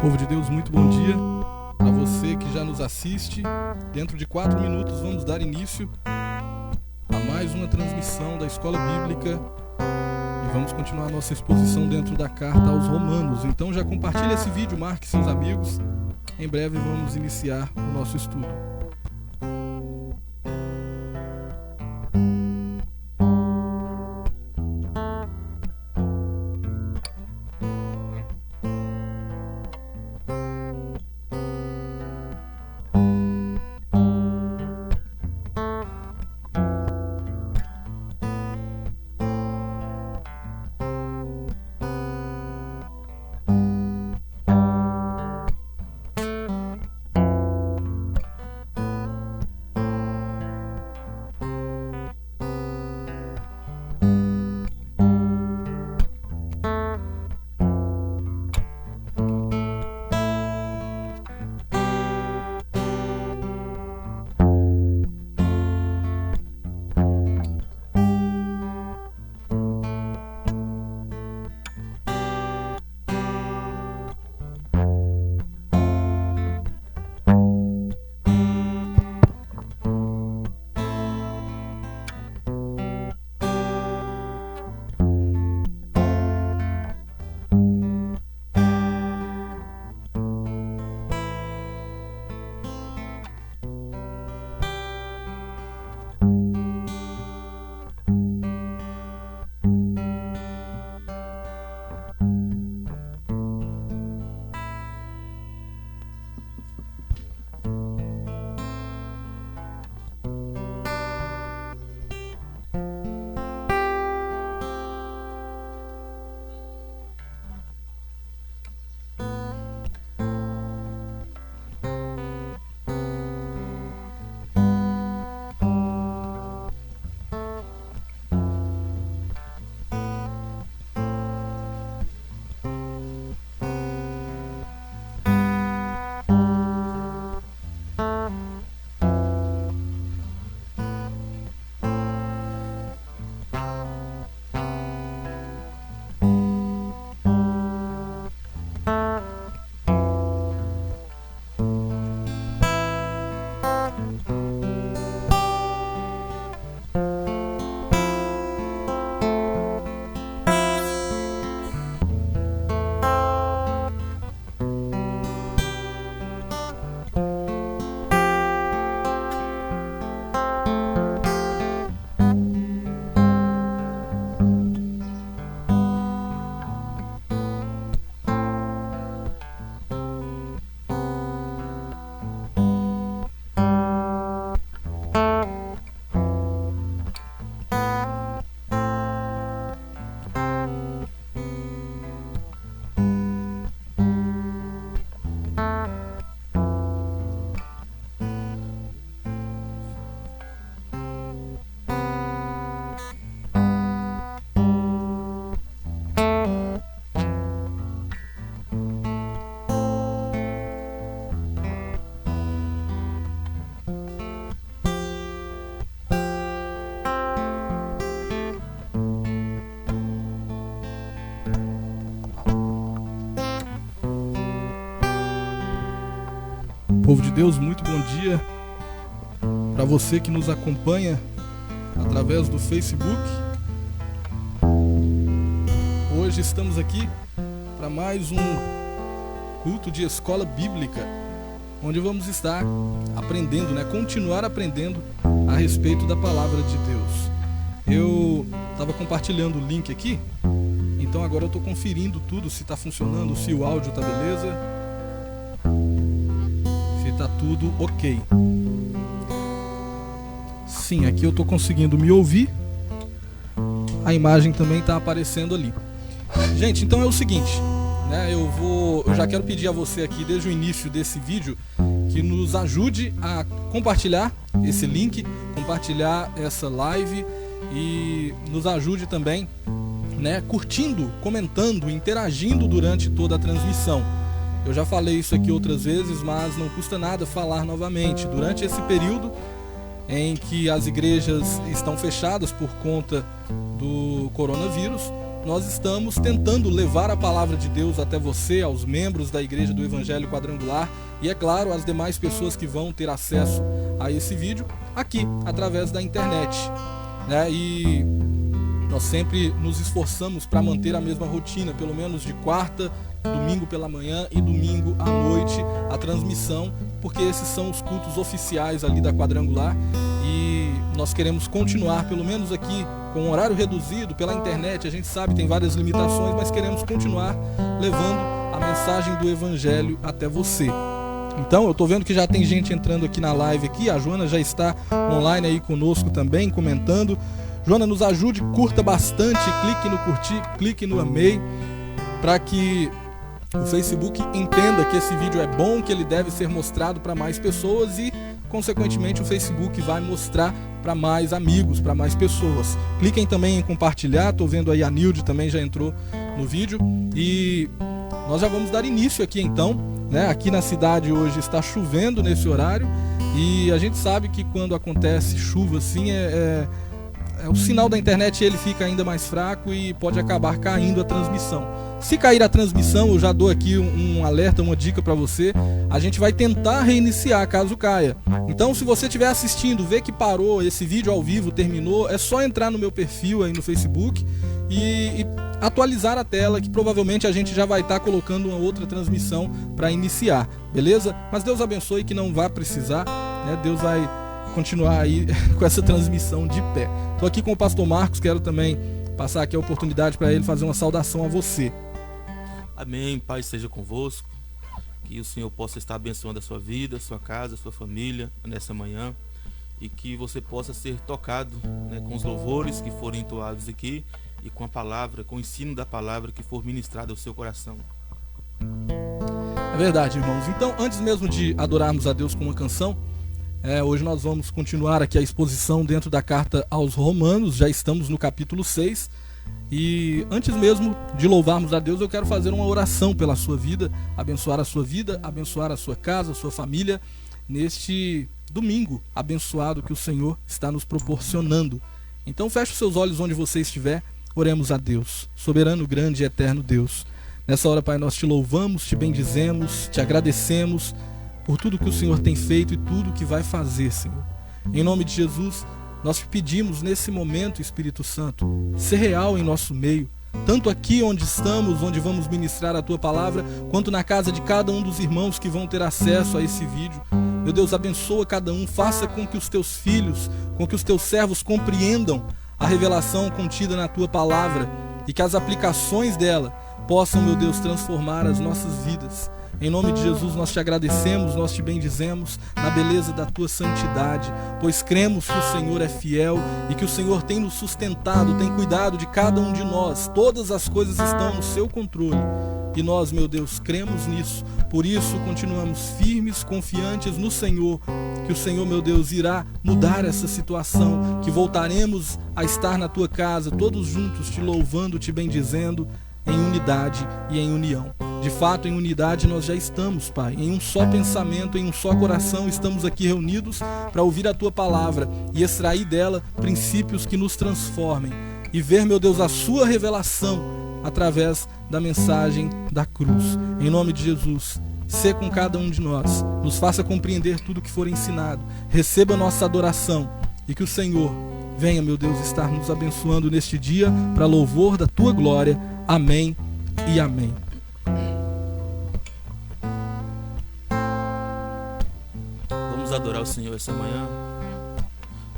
Povo de Deus, muito bom dia para você que já nos assiste. Dentro de 4 minutos vamos dar início a mais uma transmissão da Escola Bíblica e vamos continuar a nossa exposição dentro da carta aos Romanos. Então já compartilhe esse vídeo, marque seus amigos. Em breve vamos iniciar o nosso estudo. Povo de Deus, muito bom dia para você que nos acompanha através do Facebook. Hoje estamos aqui para mais um culto de escola bíblica, onde vamos estar aprendendo, continuar aprendendo a respeito da palavra de Deus. Eu estava compartilhando o link aqui, então agora eu estou conferindo tudo, se está funcionando, se o áudio está beleza. Tá tudo ok. Sim, aqui eu tô conseguindo me ouvir. A imagem também tá aparecendo ali. Gente, então é o seguinte, eu já quero pedir a você aqui desde o início desse vídeo que nos ajude a compartilhar esse link, compartilhar essa live e nos ajude também, curtindo, comentando, interagindo durante toda a transmissão. Eu já falei isso aqui outras vezes, mas não custa nada falar novamente. Durante esse período em que as igrejas estão fechadas por conta do coronavírus, nós estamos tentando levar a palavra de Deus até você, aos membros da Igreja do Evangelho Quadrangular e, é claro, às demais pessoas que vão ter acesso a esse vídeo aqui, através da internet, né? E nós sempre nos esforçamos para manter a mesma rotina, pelo menos de quarta, domingo pela manhã e domingo à noite a transmissão, porque esses são os cultos oficiais ali da Quadrangular e nós queremos continuar, pelo menos aqui, com um horário reduzido pela internet. A gente sabe que tem várias limitações, mas queremos continuar levando a mensagem do Evangelho até você. Então, eu estou vendo que já tem gente entrando aqui na live aqui, a Joana já está online aí conosco também, comentando. Joana, nos ajude, curta bastante, clique no curtir, clique no amei, para que o Facebook entenda que esse vídeo é bom, que ele deve ser mostrado para mais pessoas e, consequentemente, o Facebook vai mostrar para mais amigos, para mais pessoas. Cliquem também em compartilhar, estou vendo aí a Nilde também já entrou no vídeo e nós já vamos dar início aqui então, né? Aqui na cidade hoje está chovendo nesse horário e a gente sabe que quando acontece chuva assim o sinal da internet ele fica ainda mais fraco e pode acabar caindo a transmissão. Se cair a transmissão, eu já dou aqui um alerta, uma dica para você. A gente vai tentar reiniciar caso caia. Então, se você estiver assistindo, vê que parou, esse vídeo ao vivo terminou, é só entrar no meu perfil aí no Facebook e atualizar a tela, que provavelmente a gente já vai estar colocando uma outra transmissão para iniciar, beleza? Mas Deus abençoe que não vá precisar, né? Deus vai continuar aí com essa transmissão de pé. Estou aqui com o pastor Marcos, quero também passar aqui a oportunidade para ele fazer uma saudação a você. Amém, Pai seja convosco, que o Senhor possa estar abençoando a sua vida, a sua casa, a sua família nessa manhã e que você possa ser tocado, né, com os louvores que forem entoados aqui e com a palavra, com o ensino da palavra que for ministrado ao seu coração. É verdade, irmãos. Então, antes mesmo de adorarmos a Deus com uma canção, hoje nós vamos continuar aqui a exposição dentro da carta aos Romanos, já estamos no capítulo 6. E antes mesmo de louvarmos a Deus, eu quero fazer uma oração pela sua vida, abençoar a sua casa, a sua família, neste domingo abençoado que o Senhor está nos proporcionando. Então feche os seus olhos onde você estiver, oremos a Deus, soberano, grande e eterno Deus. Nessa hora, Pai, nós te louvamos, te bendizemos, te agradecemos por tudo que o Senhor tem feito e tudo que vai fazer, Senhor. Em nome de Jesus, nós te pedimos nesse momento, Espírito Santo, ser real em nosso meio, tanto aqui onde estamos, onde vamos ministrar a Tua palavra, quanto na casa de cada um dos irmãos que vão ter acesso a esse vídeo. Meu Deus, abençoa cada um, faça com que os Teus filhos, com que os Teus servos compreendam a revelação contida na Tua palavra e que as aplicações dela possam, meu Deus, transformar as nossas vidas. Em nome de Jesus nós te agradecemos, nós te bendizemos na beleza da tua santidade, pois cremos que o Senhor é fiel e que o Senhor tem nos sustentado, tem cuidado de cada um de nós. Todas as coisas estão no seu controle e nós, meu Deus, cremos nisso. Por isso continuamos firmes, confiantes no Senhor, que o Senhor, meu Deus, irá mudar essa situação, que voltaremos a estar na tua casa, todos juntos, te louvando, te bendizendo, em unidade e em união. De fato, em unidade nós já estamos, Pai. Em um só pensamento, em um só coração, estamos aqui reunidos para ouvir a Tua palavra e extrair dela princípios que nos transformem e ver, meu Deus, a Sua revelação através da mensagem da cruz. Em nome de Jesus, sê com cada um de nós, nos faça compreender tudo que for ensinado, receba nossa adoração e que o Senhor venha, meu Deus, estar nos abençoando neste dia para louvor da Tua glória. Amém e amém. Vamos adorar o Senhor essa manhã.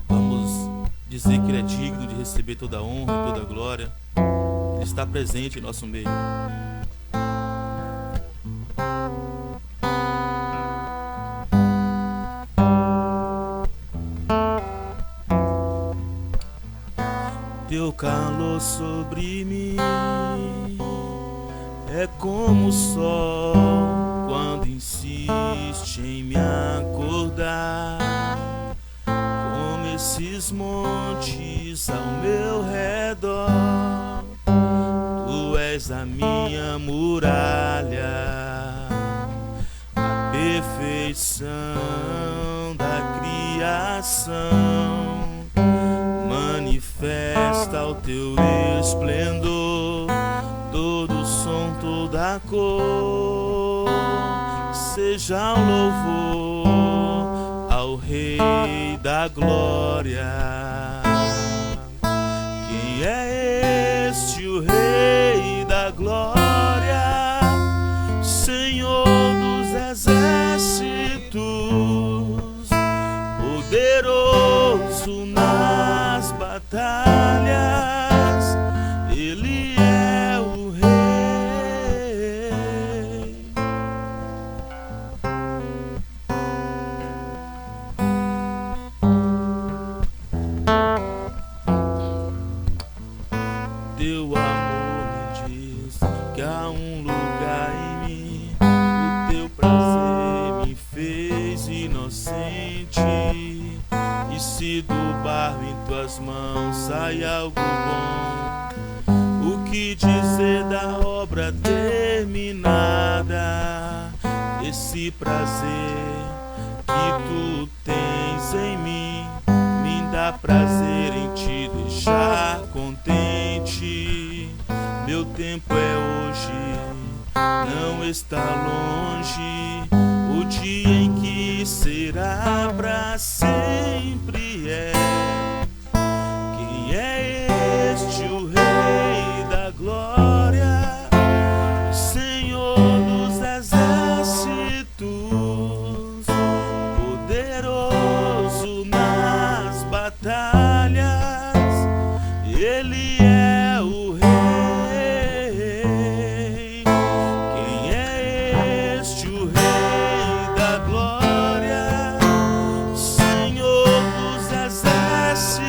Vamos dizer que Ele é digno de receber toda a honra e toda a glória. Ele está presente em nosso meio. Teu calor sobre mim é como o sol quando insiste em me acordar, como esses montes ao meu redor. Tu és a minha muralha, a perfeição da criação. Manifesta o teu esplendor toda cor, seja um louvor ao Rei da Glória. Quem é este, o Rei da Glória? Senhor dos exércitos, poderoso nas batalhas, Ele é o Rei. Teu amor me diz que há um lugar em mim, o teu prazer me fez inocente. E se do barro em tuas mãos sai algo bom, o que dizer da obra terminada? Esse prazer que tu tens em mim me dá prazer em te deixar contente. Meu tempo é hoje, não está longe, o dia em que será pra sempre é. Quem é este, o Rei da Glória? Senhor dos exércitos, poderoso nas batalhas, Ele é o Rei. Quem é este, o Rei da Glória? Senhor dos exércitos,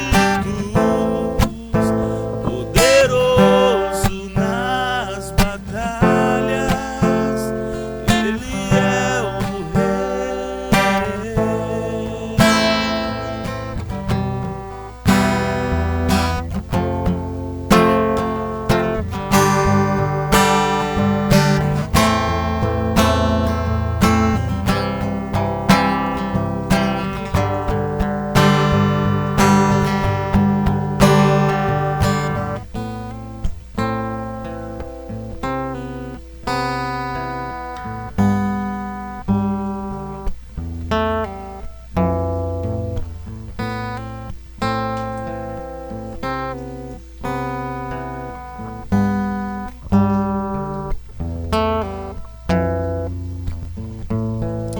poderoso nas batalhas, Ele é o Rei.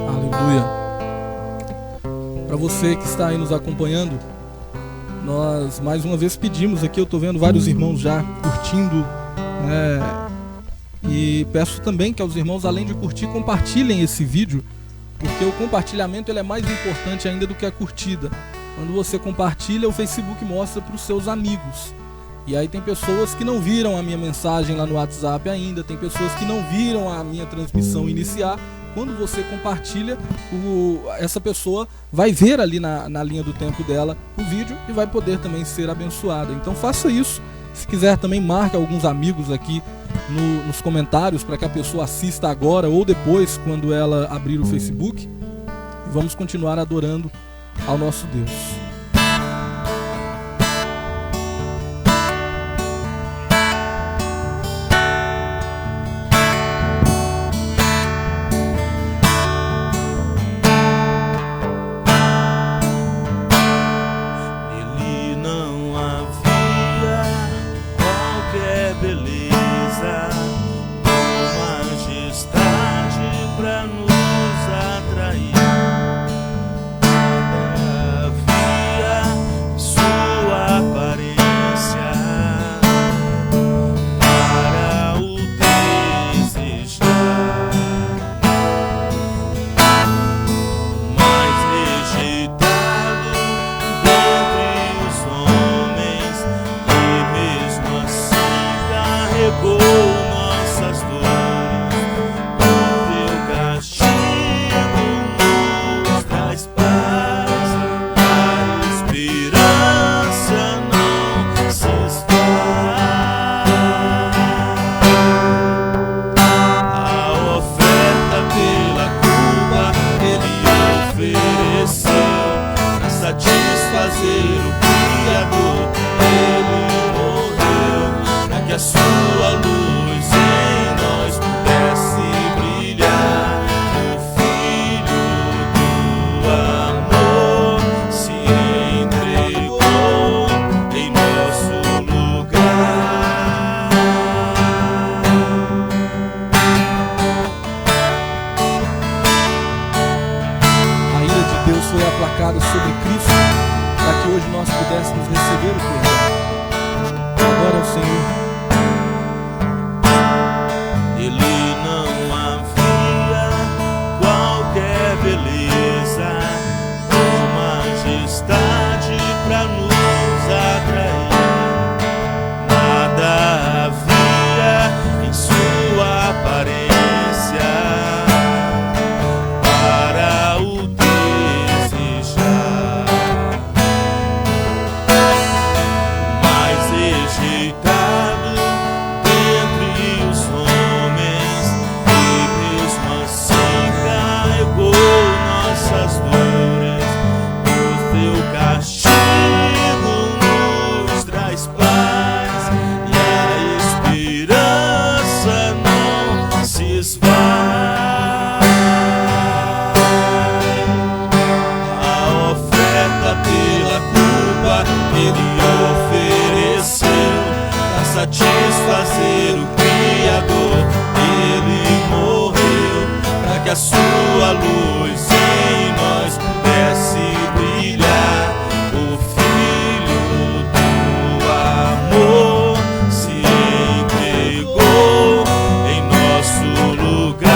Aleluia. Para você que está aí nos acompanhando, nós mais uma vez pedimos aqui, eu estou vendo vários irmãos já curtindo, né? E peço também que aos irmãos, além de curtir, compartilhem esse vídeo, porque o compartilhamento ele é mais importante ainda do que a curtida. Quando você compartilha, o Facebook mostra para os seus amigos. E aí tem pessoas que não viram a minha mensagem lá no WhatsApp ainda, tem pessoas que não viram a minha transmissão iniciar. Quando você compartilha, essa pessoa vai ver ali na linha do tempo dela o vídeo e vai poder também ser abençoada. Então faça isso. Se quiser também marque alguns amigos aqui nos comentários para que a pessoa assista agora ou depois quando ela abrir o Facebook. E vamos continuar adorando ao nosso Deus. Nele não havia qualquer beleza ou majestade pra nos atrair. Havia sua aparência para o desejar, mas rejeitado dentre os homens, e mesmo assim carregou nossas dores. O teu castigo nos traz paz, a esperança não se esfai. A oferta pela culpa Ele ofereceu pra satisfazer o Criador. Ele morreu pra que a sua luz em nós pudesse foi aplacada sobre Cristo, para que hoje nós pudéssemos receber o perdão. Glória ao Senhor. Ele não havia qualquer beleza ou majestade para nos atrair. Nada havia em sua aparência para o desejar, mas rejeitado dentre os homens, e mesmo assim carregou nossas dores. O teu castigo nos traz paz, e a esperança não se esvai. A oferta pela culpa ele ofereceu para satisfazer o Criador. Ele morreu para que a sua luz em nós pudesse brilhar. O Filho do amor se entregou em nosso lugar.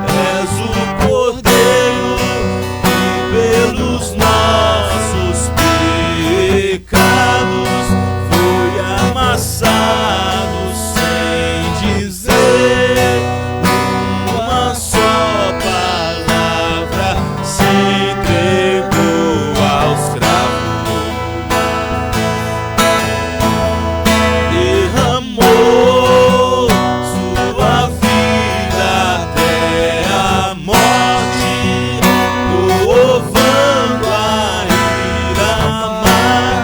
És o Cordeiro que pelos nossos pecados foi amassado, sem dizer uma só palavra, se entregou aos cravos, derramou sua vida até a morte, provando a ira amarga,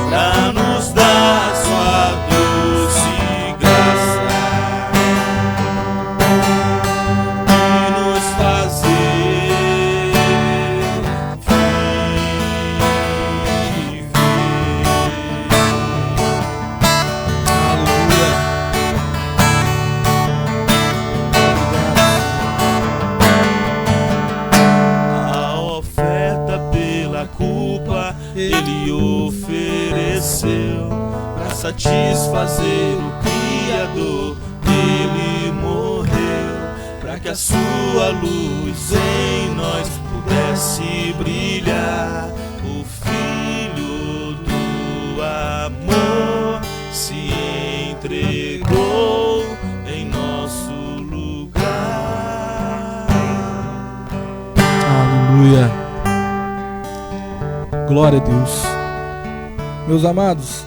pra nos dar sua doce graça e nos fazer viver. Aleluia. A oferta pela culpa ele ofereceu para satisfazer o Criador. Ele morreu para que a sua luz em nós pudesse brilhar. O Filho do amor se entregou em nosso lugar. Aleluia. Glória a Deus. Meus amados,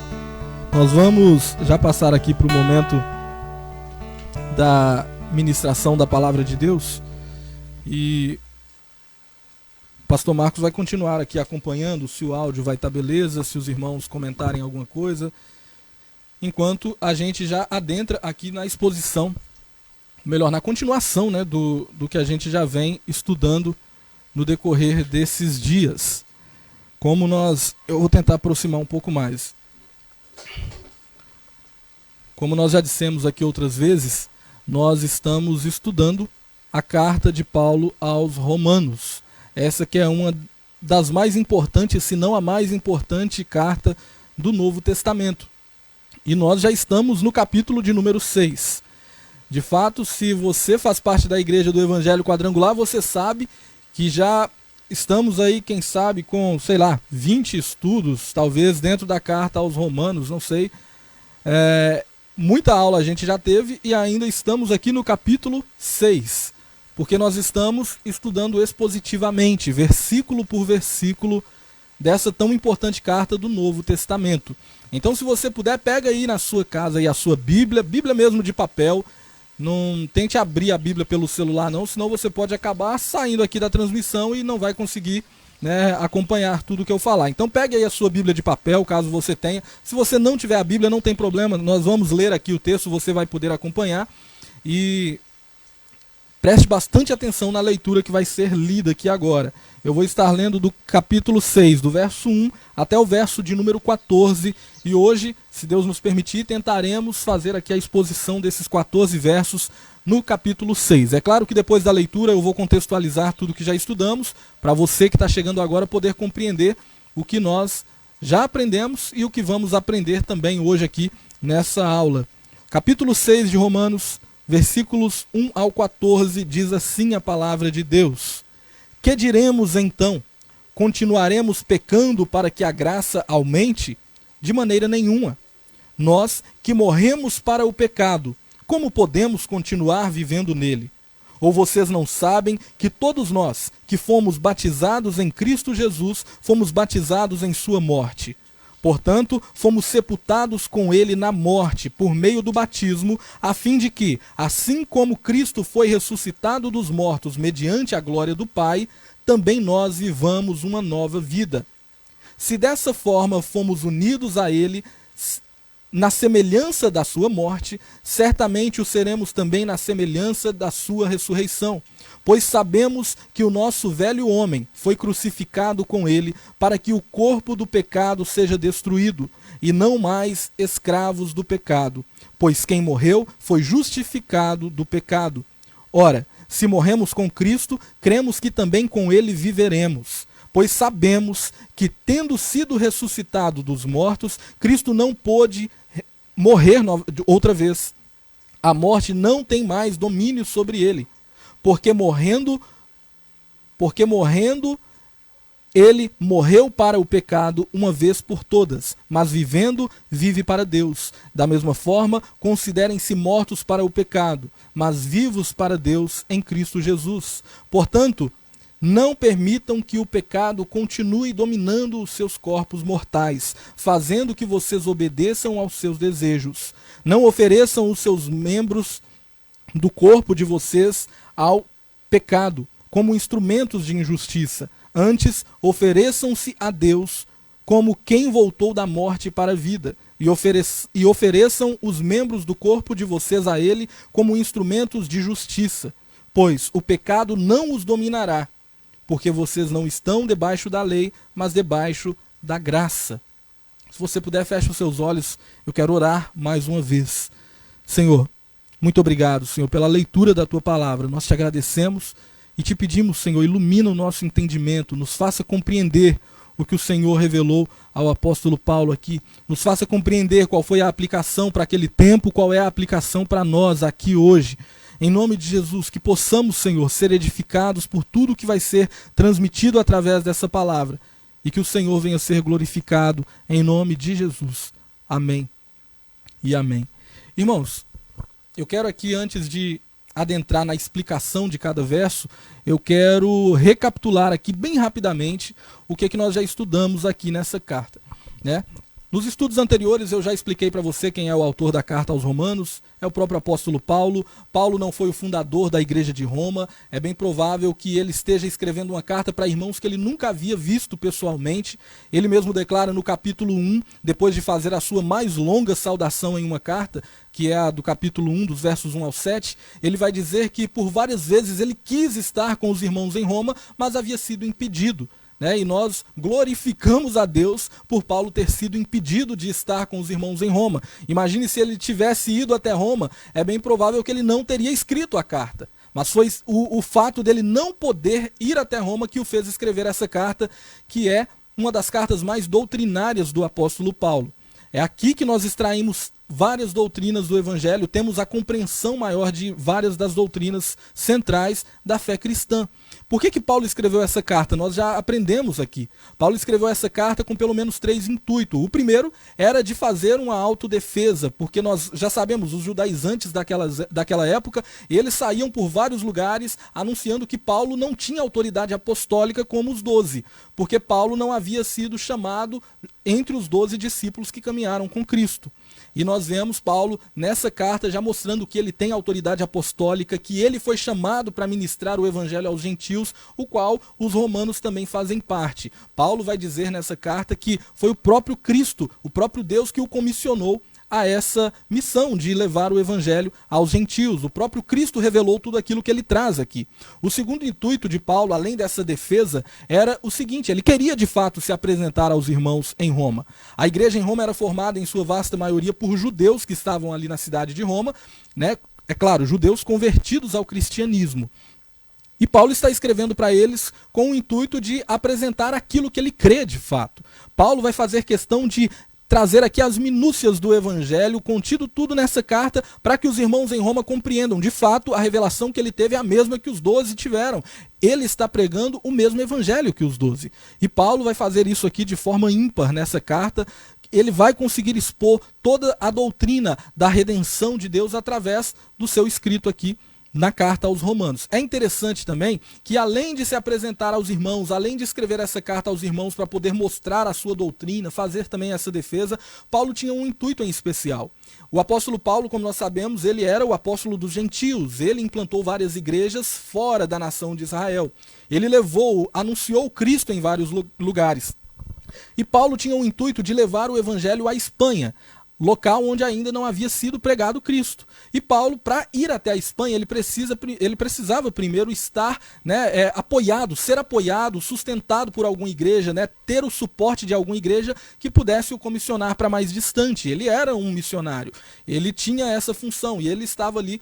nós vamos já passar aqui para o momento da ministração da palavra de Deus. E o pastor Marcos vai continuar aqui acompanhando se o áudio vai estar beleza, se os irmãos comentarem alguma coisa, enquanto a gente já adentra aqui na exposição, melhor, na continuação, né, do que a gente já vem estudando no decorrer desses dias. Eu vou tentar aproximar um pouco mais. Como nós já dissemos aqui outras vezes, nós estamos estudando a carta de Paulo aos Romanos. Essa que é uma das mais importantes, se não a mais importante carta do Novo Testamento. E nós já estamos no capítulo de número 6. De fato, se você faz parte da Igreja do Evangelho Quadrangular, você sabe que já estamos aí, quem sabe, com, 20 estudos, talvez, dentro da carta aos Romanos, não sei. Muita aula a gente já teve e ainda estamos aqui no capítulo 6, porque nós estamos estudando expositivamente, versículo por versículo, dessa tão importante carta do Novo Testamento. Então, se você puder, pega aí na sua casa aí a sua Bíblia mesmo de papel. Não tente abrir a Bíblia pelo celular não, senão você pode acabar saindo aqui da transmissão e não vai conseguir, né, acompanhar tudo que eu falar. Então pegue aí a sua Bíblia de papel, caso você tenha. Se você não tiver a Bíblia, não tem problema, nós vamos ler aqui o texto, você vai poder acompanhar. E preste bastante atenção na leitura que vai ser lida aqui agora. Eu vou estar lendo do capítulo 6, do verso 1 até o verso de número 14. E hoje, se Deus nos permitir, tentaremos fazer aqui a exposição desses 14 versos no capítulo 6. É claro que depois da leitura eu vou contextualizar tudo que já estudamos, para você que está chegando agora poder compreender o que nós já aprendemos e o que vamos aprender também hoje aqui nessa aula. Capítulo 6 de Romanos, versículos 1 ao 14, diz assim a palavra de Deus: Que diremos então? Continuaremos pecando para que a graça aumente? De maneira nenhuma. Nós que morremos para o pecado, como podemos continuar vivendo nele? Ou vocês não sabem que todos nós que fomos batizados em Cristo Jesus, fomos batizados em sua morte? Portanto, fomos sepultados com ele na morte, por meio do batismo, a fim de que, assim como Cristo foi ressuscitado dos mortos mediante a glória do Pai, também nós vivamos uma nova vida. Se dessa forma fomos unidos a ele, na semelhança da sua morte, certamente o seremos também na semelhança da sua ressurreição. Pois sabemos que o nosso velho homem foi crucificado com ele, para que o corpo do pecado seja destruído, e não mais escravos do pecado. Pois quem morreu foi justificado do pecado. Ora, se morremos com Cristo, cremos que também com ele viveremos. Pois sabemos que, tendo sido ressuscitado dos mortos, Cristo não pôde morrer outra vez. A morte não tem mais domínio sobre ele, porque morrendo, ele morreu para o pecado uma vez por todas, mas vivendo, vive para Deus. Da mesma forma, considerem-se mortos para o pecado, mas vivos para Deus em Cristo Jesus. Portanto, não permitam que o pecado continue dominando os seus corpos mortais, fazendo que vocês obedeçam aos seus desejos. Não ofereçam os seus membros do corpo de vocês ao pecado, como instrumentos de injustiça. Antes, ofereçam-se a Deus como quem voltou da morte para a vida, e ofereçam os membros do corpo de vocês a Ele como instrumentos de justiça. Pois o pecado não os dominará, porque vocês não estão debaixo da lei, mas debaixo da graça. Se você puder, feche os seus olhos, eu quero orar mais uma vez. Senhor, muito obrigado, Senhor, pela leitura da Tua palavra. Nós te agradecemos e te pedimos, Senhor, ilumina o nosso entendimento, nos faça compreender o que o Senhor revelou ao apóstolo Paulo aqui, nos faça compreender qual foi a aplicação para aquele tempo, qual é a aplicação para nós aqui hoje. Em nome de Jesus, que possamos, Senhor, ser edificados por tudo que vai ser transmitido através dessa palavra e que o Senhor venha ser glorificado em nome de Jesus. Amém e amém. Irmãos, eu quero aqui, antes de adentrar na explicação de cada verso, eu quero recapitular aqui bem rapidamente o que nós já estudamos aqui nessa carta, né? Nos estudos anteriores eu já expliquei para você quem é o autor da carta aos Romanos, é o próprio apóstolo Paulo. Paulo não foi o fundador da igreja de Roma, é bem provável que ele esteja escrevendo uma carta para irmãos que ele nunca havia visto pessoalmente. Ele mesmo declara no capítulo 1, depois de fazer a sua mais longa saudação em uma carta, que é a do capítulo 1, dos versos 1 ao 7, ele vai dizer que por várias vezes ele quis estar com os irmãos em Roma, mas havia sido impedido. E nós glorificamos a Deus por Paulo ter sido impedido de estar com os irmãos em Roma. Imagine se ele tivesse ido até Roma, é bem provável que ele não teria escrito a carta. Mas foi o fato dele não poder ir até Roma que o fez escrever essa carta, que é uma das cartas mais doutrinárias do apóstolo Paulo. É aqui que nós extraímos várias doutrinas do Evangelho, temos a compreensão maior de várias das doutrinas centrais da fé cristã. Por que Paulo escreveu essa carta? Nós já aprendemos aqui. Paulo escreveu essa carta com pelo menos 3 intuitos. O primeiro era de fazer uma autodefesa, porque nós já sabemos, os judaizantes daquela época, eles saíam por vários lugares anunciando que Paulo não tinha autoridade apostólica como os 12, porque Paulo não havia sido chamado entre os 12 discípulos que caminharam com Cristo. E nós vemos Paulo nessa carta já mostrando que ele tem autoridade apostólica, que ele foi chamado para ministrar o evangelho aos gentios, o qual os romanos também fazem parte. Paulo vai dizer nessa carta que foi o próprio Cristo, o próprio Deus que o comissionou a essa missão de levar o evangelho aos gentios. O próprio Cristo revelou tudo aquilo que ele traz aqui. O segundo intuito de Paulo, além dessa defesa, era o seguinte: ele queria de fato se apresentar aos irmãos em Roma. A igreja em Roma era formada em sua vasta maioria por judeus que estavam ali na cidade de Roma, é claro, judeus convertidos ao cristianismo. E Paulo está escrevendo para eles com o intuito de apresentar aquilo que ele crê de fato. Paulo vai fazer questão de trazer aqui as minúcias do evangelho, contido tudo nessa carta, para que os irmãos em Roma compreendam. De fato, a revelação que ele teve é a mesma que os 12 tiveram. Ele está pregando o mesmo evangelho que os 12. E Paulo vai fazer isso aqui de forma ímpar nessa carta. Ele vai conseguir expor toda a doutrina da redenção de Deus através do seu escrito aqui na carta aos Romanos. É interessante também que, além de se apresentar aos irmãos, além de escrever essa carta aos irmãos para poder mostrar a sua doutrina, fazer também essa defesa, Paulo tinha um intuito em especial. O apóstolo Paulo, como nós sabemos, ele era o apóstolo dos gentios. Ele implantou várias igrejas fora da nação de Israel. Ele anunciou Cristo em vários lugares. E Paulo tinha o intuito de levar o evangelho à Espanha, local onde ainda não havia sido pregado Cristo. E Paulo, para ir até a Espanha, ele precisava primeiro estar apoiado, ser apoiado, sustentado por alguma igreja, ter o suporte de alguma igreja que pudesse o comissionar para mais distante. Ele era um missionário, ele tinha essa função e ele estava ali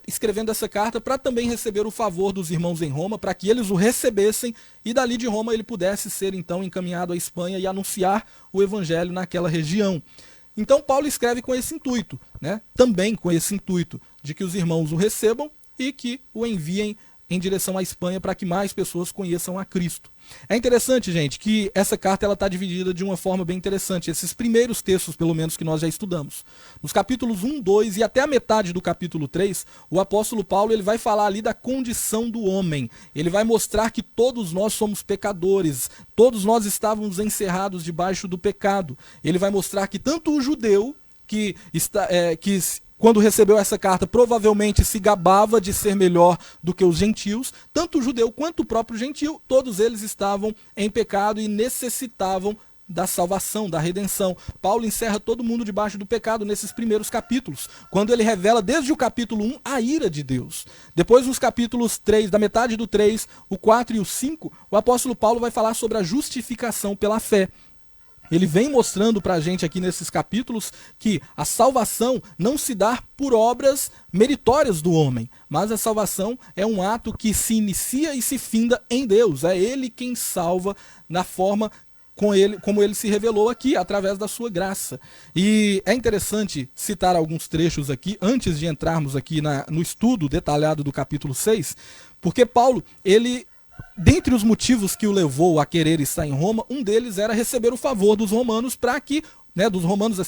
escrevendo essa carta para também receber o favor dos irmãos em Roma, para que eles o recebessem e dali de Roma ele pudesse ser então encaminhado à Espanha e anunciar o evangelho naquela região. Então Paulo escreve com esse intuito, também com esse intuito de que os irmãos o recebam e que o enviem em direção à Espanha para que mais pessoas conheçam a Cristo. É interessante, gente, que essa carta está dividida de uma forma bem interessante. Esses primeiros textos, pelo menos, que nós já estudamos. Nos capítulos 1, 2 e até a metade do capítulo 3, o apóstolo Paulo ele vai falar ali da condição do homem. Ele vai mostrar que todos nós somos pecadores, todos nós estávamos encerrados debaixo do pecado. Ele vai mostrar que tanto o judeu, quando recebeu essa carta, provavelmente se gabava de ser melhor do que os gentios, tanto o judeu quanto o próprio gentio, todos eles estavam em pecado e necessitavam da salvação, da redenção. Paulo encerra todo mundo debaixo do pecado nesses primeiros capítulos, quando ele revela desde o capítulo 1 a ira de Deus. Depois, nos capítulos 3, da metade do 3, o 4 e o 5, o apóstolo Paulo vai falar sobre a justificação pela fé. Ele vem mostrando para a gente aqui nesses capítulos que a salvação não se dá por obras meritórias do homem, mas a salvação é um ato que se inicia e se finda em Deus. É Ele quem salva na forma como ele se revelou aqui, através da sua graça. E é interessante citar alguns trechos aqui, antes de entrarmos aqui no estudo detalhado do capítulo 6, porque Paulo, dentre os motivos que o levou a querer estar em Roma, um deles era receber o favor dos romanos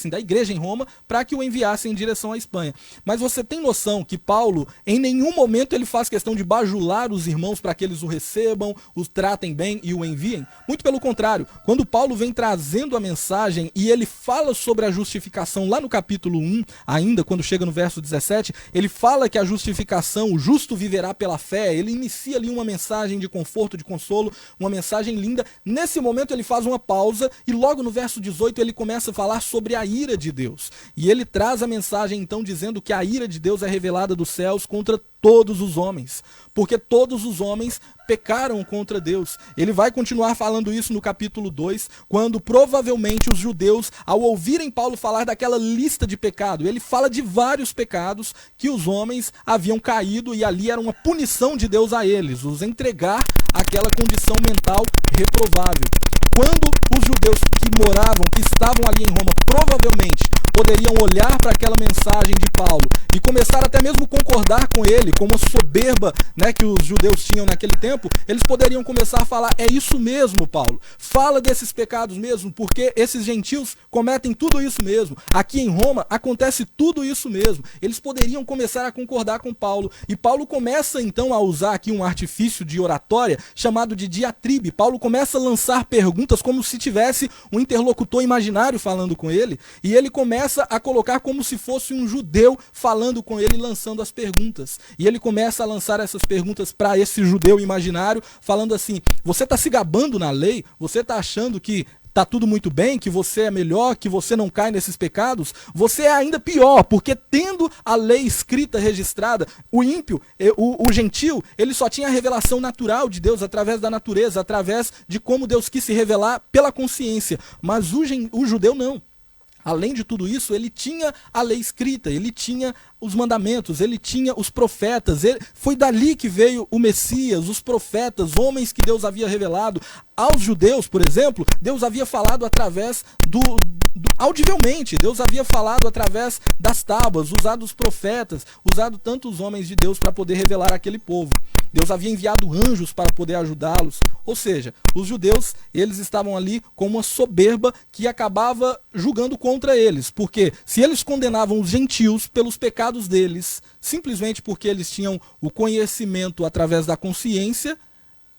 da igreja em Roma, para que o enviassem em direção à Espanha. Mas você tem noção que Paulo, em nenhum momento ele faz questão de bajular os irmãos para que eles o recebam, os tratem bem e o enviem? Muito pelo contrário, quando Paulo vem trazendo a mensagem e ele fala sobre a justificação lá no capítulo 1, ainda quando chega no verso 17, ele fala que a justificação, o justo viverá pela fé, ele inicia ali uma mensagem de conforto, de consolo, uma mensagem linda. Nesse momento ele faz uma pausa e logo no verso 18 ele começa a falar sobre a ira de Deus. E ele traz a mensagem então dizendo que a ira de Deus é revelada dos céus contra todos os homens, porque todos os homens pecaram contra Deus. Ele vai continuar falando isso no capítulo 2, quando provavelmente os judeus, ao ouvirem Paulo falar daquela lista de pecado, ele fala de vários pecados que os homens haviam caído e ali era uma punição de Deus a eles, os entregar àquela condição mental reprovável. Quando os judeus que estavam ali em Roma, provavelmente poderiam olhar para aquela mensagem de Paulo e começar até mesmo concordar com ele, com uma soberba que os judeus tinham naquele tempo, eles poderiam começar a falar, é isso mesmo, Paulo, fala desses pecados mesmo, porque esses gentios cometem tudo isso mesmo, aqui em Roma acontece tudo isso mesmo. Eles poderiam começar a concordar com Paulo, e Paulo começa então a usar aqui um artifício de oratória chamado de diatribe. Paulo começa a lançar perguntas como se tivesse um interlocutor imaginário falando com ele, e ele começa a colocar como se fosse um judeu falando com ele, lançando as perguntas. E ele começa a lançar essas perguntas para esse judeu imaginário, falando assim, você está se gabando na lei? Você está achando que está tudo muito bem, que você é melhor, que você não cai nesses pecados? Você é ainda pior, porque tendo a lei escrita, registrada, o ímpio, o gentio, ele só tinha a revelação natural de Deus através da natureza, através de como Deus quis se revelar pela consciência. Mas o judeu não. além de tudo isso, ele tinha a lei escrita, ele tinha os mandamentos, ele tinha os profetas. Foi dali que veio o Messias, os profetas, homens que Deus havia revelado. Aos judeus, por exemplo, Deus havia falado através audivelmente, Deus havia falado através das tábuas, usado os profetas, usado tantos homens de Deus para poder revelar aquele povo. Deus havia enviado anjos para poder ajudá-los. Ou seja, os judeus, eles estavam ali com uma soberba que acabava julgando contra eles. Porque se eles condenavam os gentios pelos pecados deles, simplesmente porque eles tinham o conhecimento através da consciência,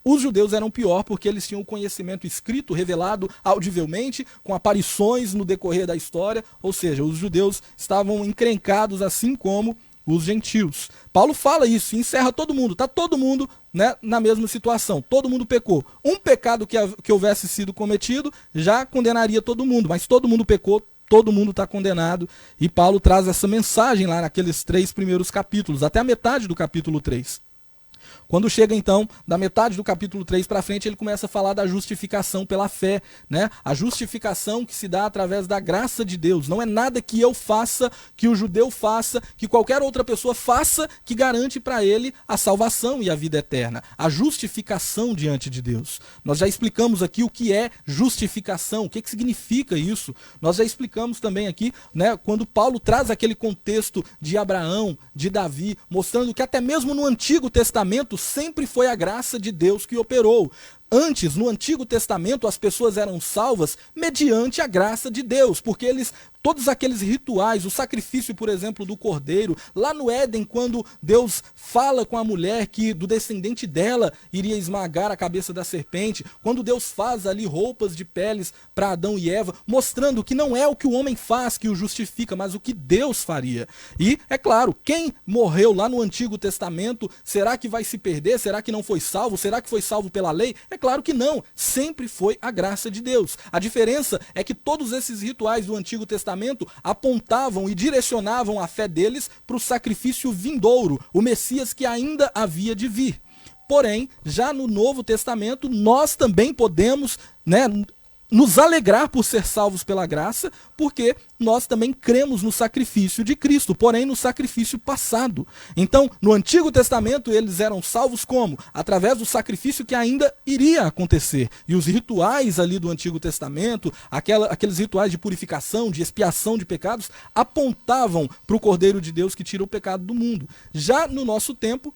os judeus eram pior porque eles tinham o conhecimento escrito, revelado audivelmente, com aparições no decorrer da história. Ou seja, os judeus estavam encrencados assim como os gentios. Paulo fala isso e encerra todo mundo. Está todo mundo, né, na mesma situação. Todo mundo pecou. Um pecado que houvesse sido cometido já condenaria todo mundo. Mas todo mundo pecou, todo mundo está condenado. E Paulo traz essa mensagem lá naqueles 3 primeiros capítulos, até a metade do capítulo 3. Quando chega então, da metade do capítulo 3 para frente, ele começa a falar da justificação pela fé, né? A justificação que se dá através da graça de Deus. Não é nada que eu faça, que o judeu faça, que qualquer outra pessoa faça, que garante para ele a salvação e a vida eterna. A justificação diante de Deus. Nós já explicamos aqui o que é justificação, o que significa isso. Nós já explicamos também aqui, né, quando Paulo traz aquele contexto de Abraão, de Davi, mostrando que até mesmo no Antigo Testamento sempre foi a graça de Deus que operou. Antes, no Antigo Testamento, as pessoas eram salvas mediante a graça de Deus, porque todos aqueles rituais, o sacrifício, por exemplo, do cordeiro, lá no Éden, quando Deus fala com a mulher que do descendente dela iria esmagar a cabeça da serpente, quando Deus faz ali roupas de peles para Adão e Eva, mostrando que não é o que o homem faz que o justifica, mas o que Deus faria. E, é claro, quem morreu lá no Antigo Testamento, será que vai se perder? Será que não foi salvo? Será que foi salvo pela lei? É claro que não, sempre foi a graça de Deus. A diferença é que todos esses rituais do Antigo Testamento apontavam e direcionavam a fé deles para o sacrifício vindouro, o Messias que ainda havia de vir. Porém, já no Novo Testamento, nós também podemos, né, nos alegrar por ser salvos pela graça, porque nós também cremos no sacrifício de Cristo, porém no sacrifício passado. Então, no Antigo Testamento, eles eram salvos como? Através do sacrifício que ainda iria acontecer. E os rituais ali do Antigo Testamento, aqueles rituais de purificação, de expiação de pecados, apontavam para o Cordeiro de Deus que tira o pecado do mundo. Já no nosso tempo,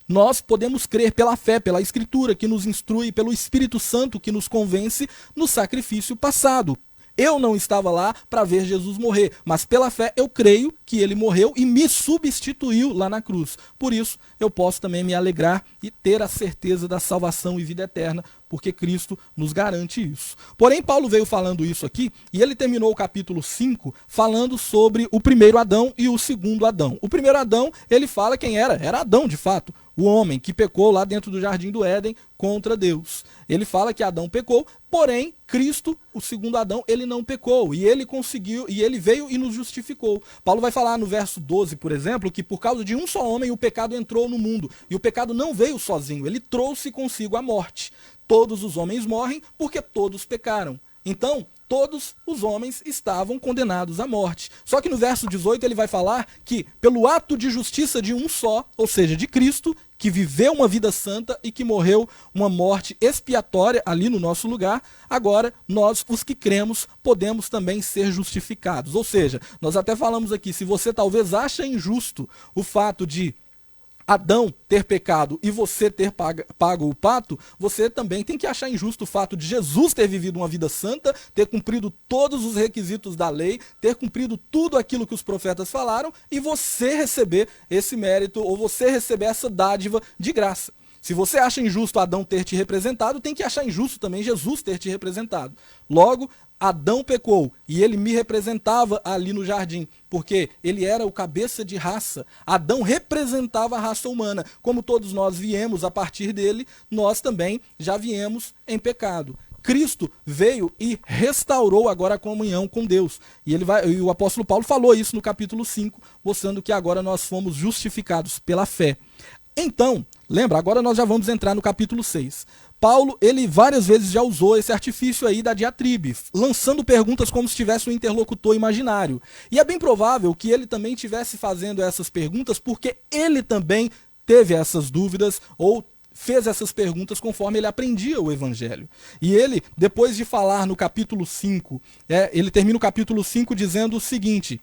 nós podemos crer pela fé, pela Escritura, que nos instrui, pelo Espírito Santo, que nos convence no sacrifício passado. Eu não estava lá para ver Jesus morrer, mas pela fé eu creio que ele morreu e me substituiu lá na cruz. Por isso, eu posso também me alegrar e ter a certeza da salvação e vida eterna, porque Cristo nos garante isso. Porém, Paulo veio falando isso aqui, e ele terminou o capítulo 5 falando sobre o primeiro Adão e o segundo Adão. O primeiro Adão, ele fala quem era. Era Adão, de fato, o homem que pecou lá dentro do Jardim do Éden contra Deus. Ele fala que Adão pecou, porém, Cristo, o segundo Adão, ele não pecou. E ele conseguiu, e ele veio e nos justificou. Paulo vai falar no verso 12, por exemplo, que por causa de um só homem o pecado entrou no mundo. E o pecado não veio sozinho, ele trouxe consigo a morte. Todos os homens morrem porque todos pecaram. Então, todos os homens estavam condenados à morte. Só que no verso 18 ele vai falar que pelo ato de justiça de um só, ou seja, de Cristo, que viveu uma vida santa e que morreu uma morte expiatória ali no nosso lugar, agora nós, os que cremos, podemos também ser justificados. Ou seja, nós até falamos aqui, se você talvez acha injusto o fato de Adão ter pecado e você ter pago o pato, você também tem que achar injusto o fato de Jesus ter vivido uma vida santa, ter cumprido todos os requisitos da lei, ter cumprido tudo aquilo que os profetas falaram e você receber esse mérito ou você receber essa dádiva de graça. Se você acha injusto Adão ter te representado, tem que achar injusto também Jesus ter te representado. Logo, Adão pecou e ele me representava ali no jardim, porque ele era o cabeça de raça. Adão representava a raça humana. Como todos nós viemos a partir dele, nós também já viemos em pecado. Cristo veio e restaurou agora a comunhão com Deus. E o apóstolo Paulo falou isso no capítulo 5, mostrando que agora nós fomos justificados pela fé. Então, Lembra? Agora nós já vamos entrar no capítulo 6. Paulo, ele várias vezes já usou esse artifício aí da diatribe, lançando perguntas como se tivesse um interlocutor imaginário. E é bem provável que ele também estivesse fazendo essas perguntas porque ele também teve essas dúvidas ou fez essas perguntas conforme ele aprendia o evangelho. E ele, depois de falar no capítulo 5, ele termina o capítulo 5 dizendo o seguinte: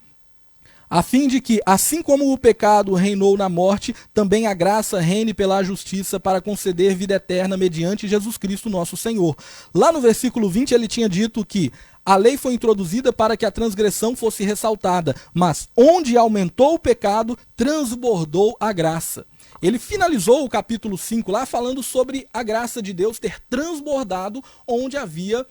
a fim de que, assim como o pecado reinou na morte, também a graça reine pela justiça para conceder vida eterna mediante Jesus Cristo nosso Senhor. Lá no versículo 20 ele tinha dito que a lei foi introduzida para que a transgressão fosse ressaltada, mas onde aumentou o pecado, transbordou a graça. Ele finalizou o capítulo 5 lá falando sobre a graça de Deus ter transbordado onde havia,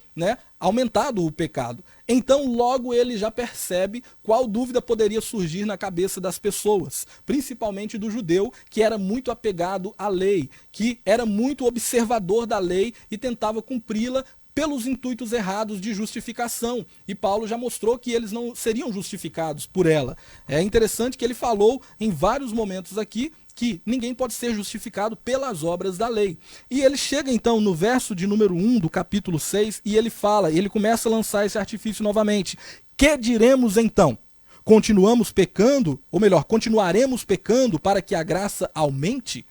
aumentado o pecado. Então logo ele já percebe qual dúvida poderia surgir na cabeça das pessoas, principalmente do judeu, que era muito apegado à lei, que era muito observador da lei e tentava cumpri-la pelos intuitos errados de justificação. E Paulo já mostrou que eles não seriam justificados por ela. É interessante que ele falou em vários momentos aqui que ninguém pode ser justificado pelas obras da lei. E ele chega então no verso de número 1 do capítulo 6 e ele começa a lançar esse artifício novamente. Que diremos então? Continuamos pecando? Ou melhor, continuaremos pecando para que a graça aumente?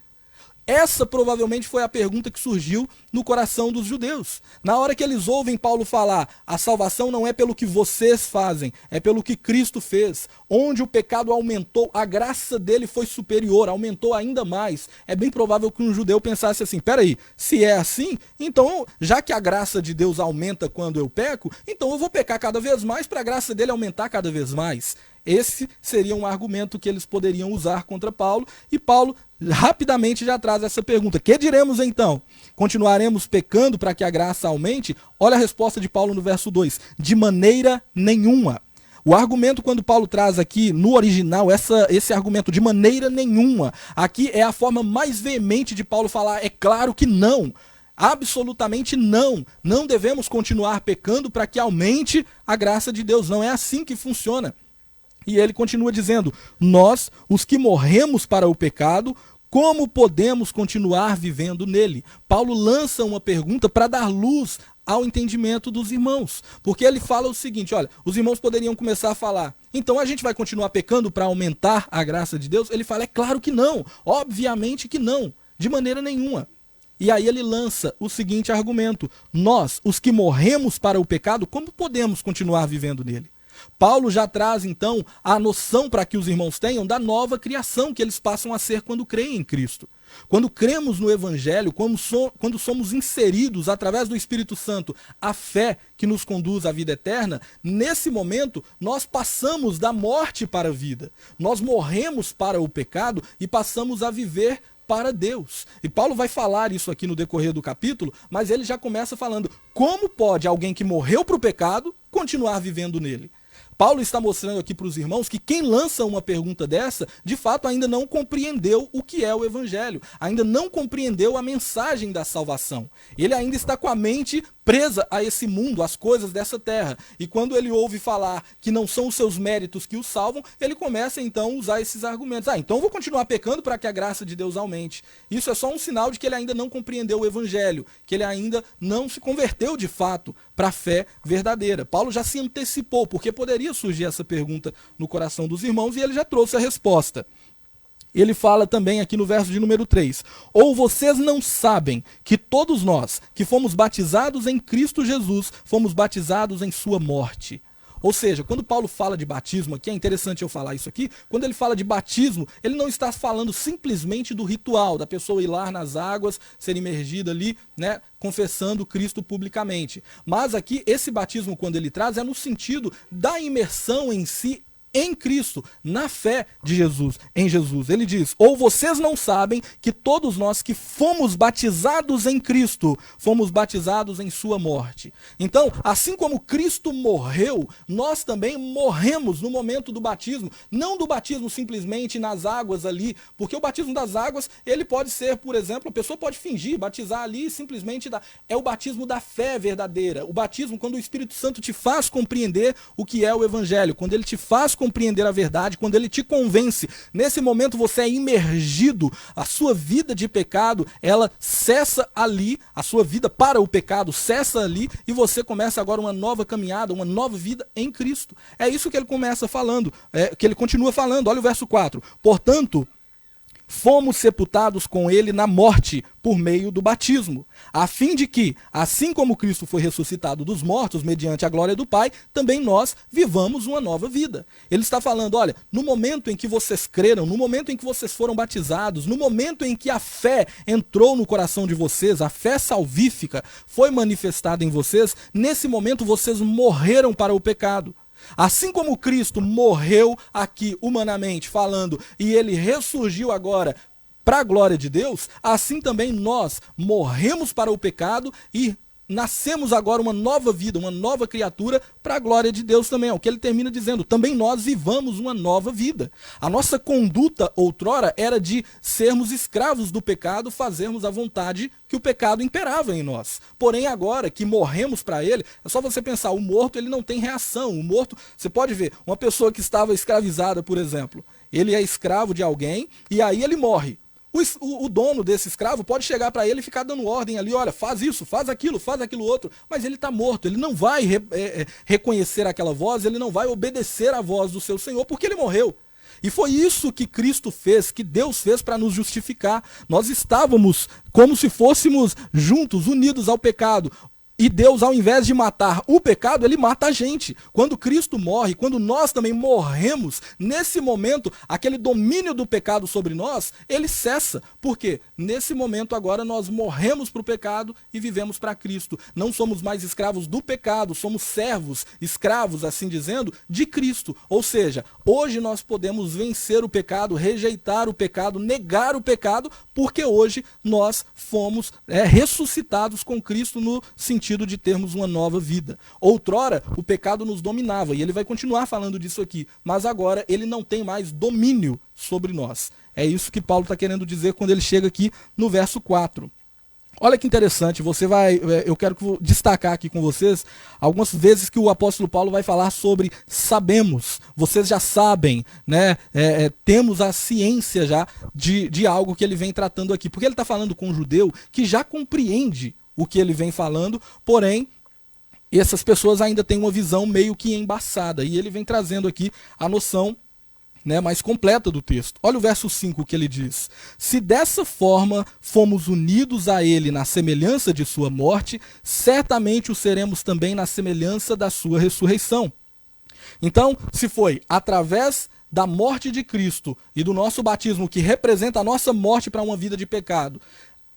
Essa provavelmente foi a pergunta que surgiu no coração dos judeus. Na hora que eles ouvem Paulo falar, a salvação não é pelo que vocês fazem, é pelo que Cristo fez. Onde o pecado aumentou, a graça dele foi superior, aumentou ainda mais. É bem provável que um judeu pensasse assim, peraí, se é assim, então já que a graça de Deus aumenta quando eu peco, então eu vou pecar cada vez mais para a graça dele aumentar cada vez mais. Esse seria um argumento que eles poderiam usar contra Paulo, e Paulo rapidamente já traz essa pergunta. Que diremos então? Continuaremos pecando para que a graça aumente? Olha a resposta de Paulo no verso 2. De maneira nenhuma. O argumento, quando Paulo traz aqui no original, esse argumento de maneira nenhuma, aqui é a forma mais veemente de Paulo falar, é claro que não. Absolutamente não. Não devemos continuar pecando para que aumente a graça de Deus. Não é assim que funciona. E ele continua dizendo, nós, os que morremos para o pecado, como podemos continuar vivendo nele? Paulo lança uma pergunta para dar luz ao entendimento dos irmãos. Porque ele fala o seguinte, olha, os irmãos poderiam começar a falar, então a gente vai continuar pecando para aumentar a graça de Deus? Ele fala, é claro que não, obviamente que não, de maneira nenhuma. E aí ele lança o seguinte argumento, nós, os que morremos para o pecado, como podemos continuar vivendo nele? Paulo já traz, então, a noção para que os irmãos tenham da nova criação que eles passam a ser quando creem em Cristo. Quando cremos no Evangelho, quando somos inseridos através do Espírito Santo a fé que nos conduz à vida eterna, nesse momento nós passamos da morte para a vida. Nós morremos para o pecado e passamos a viver para Deus. E Paulo vai falar isso aqui no decorrer do capítulo, mas ele já começa falando como pode alguém que morreu para o pecado continuar vivendo nele. Paulo está mostrando aqui para os irmãos que quem lança uma pergunta dessa, de fato ainda não compreendeu o que é o Evangelho, ainda não compreendeu a mensagem da salvação. Ele ainda está com a mente presa a esse mundo, às coisas dessa terra. E quando ele ouve falar que não são os seus méritos que o salvam, ele começa então a usar esses argumentos. Então eu vou continuar pecando para que a graça de Deus aumente. Isso é só um sinal de que ele ainda não compreendeu o Evangelho, que ele ainda não se converteu de fato para a fé verdadeira. Paulo já se antecipou, porque poderia surgir essa pergunta no coração dos irmãos e ele já trouxe a resposta. Ele fala também aqui no verso de número 3. Ou vocês não sabem que todos nós que fomos batizados em Cristo Jesus, fomos batizados em sua morte. Ou seja, quando Paulo fala de batismo aqui, é interessante eu falar isso aqui, quando ele fala de batismo, ele não está falando simplesmente do ritual, da pessoa ir lá nas águas, ser imergida ali, confessando Cristo publicamente. Mas aqui, esse batismo, quando ele traz, é no sentido da imersão em si, em Cristo, na fé de Jesus, em Jesus. Ele diz, ou vocês não sabem que todos nós que fomos batizados em Cristo, fomos batizados em sua morte. Então, assim como Cristo morreu, nós também morremos no momento do batismo, não do batismo simplesmente nas águas ali, porque o batismo das águas, ele pode ser, por exemplo, a pessoa pode fingir, batizar ali e simplesmente é o batismo da fé verdadeira. O batismo quando o Espírito Santo te faz compreender o que é o Evangelho, quando ele te faz compreender a verdade, quando ele te convence, nesse momento você é imergido, a sua vida de pecado, ela cessa ali, a sua vida para o pecado cessa ali, e você começa agora uma nova caminhada, uma nova vida em Cristo. É isso que ele começa falando, que ele continua falando, olha o verso 4. Portanto, fomos sepultados com ele na morte por meio do batismo, a fim de que, assim como Cristo foi ressuscitado dos mortos mediante a glória do Pai, também nós vivamos uma nova vida. Ele está falando, olha, no momento em que vocês creram, no momento em que vocês foram batizados, no momento em que a fé entrou no coração de vocês, a fé salvífica foi manifestada em vocês, nesse momento vocês morreram para o pecado. Assim como Cristo morreu aqui humanamente falando e ele ressurgiu agora para a glória de Deus, assim também nós morremos para o pecado e nascemos agora uma nova vida, uma nova criatura para a glória de Deus também. É o que ele termina dizendo, também nós vivamos uma nova vida. A nossa conduta outrora era de sermos escravos do pecado, fazermos a vontade que o pecado imperava em nós. Porém agora que morremos para ele, é só você pensar, o morto ele não tem reação. O morto, você pode ver, uma pessoa que estava escravizada, por exemplo, ele é escravo de alguém e aí ele morre. O dono desse escravo pode chegar para ele e ficar dando ordem ali, olha, faz isso, faz aquilo outro, mas ele está morto, ele não vai reconhecer aquela voz, ele não vai obedecer à voz do seu Senhor, porque ele morreu. E foi isso que Cristo fez, que Deus fez para nos justificar. Nós estávamos como se fôssemos juntos, unidos ao pecado. E Deus, ao invés de matar o pecado, ele mata a gente. Quando Cristo morre, quando nós também morremos, nesse momento, aquele domínio do pecado sobre nós, ele cessa. Por quê? Nesse momento agora nós morremos para o pecado e vivemos para Cristo. Não somos mais escravos do pecado, somos servos, escravos, assim dizendo, de Cristo. Ou seja, hoje nós podemos vencer o pecado, rejeitar o pecado, negar o pecado, porque hoje nós fomos ressuscitados com Cristo no sentido de termos uma nova vida. Outrora, o pecado nos dominava, e ele vai continuar falando disso aqui, mas agora ele não tem mais domínio sobre nós. É isso que Paulo está querendo dizer quando ele chega aqui no verso 4. Olha que interessante, eu quero destacar aqui com vocês algumas vezes que o apóstolo Paulo vai falar sobre sabemos, vocês já sabem, né? Temos a ciência já de algo que ele vem tratando aqui, porque ele está falando com um judeu que já compreende o que ele vem falando, porém, essas pessoas ainda têm uma visão meio que embaçada, e ele vem trazendo aqui a noção, né, mais completa do texto. Olha o verso 5 que ele diz: se dessa forma fomos unidos a ele na semelhança de sua morte, certamente o seremos também na semelhança da sua ressurreição. Então, se foi através da morte de Cristo e do nosso batismo, que representa a nossa morte para uma vida de pecado,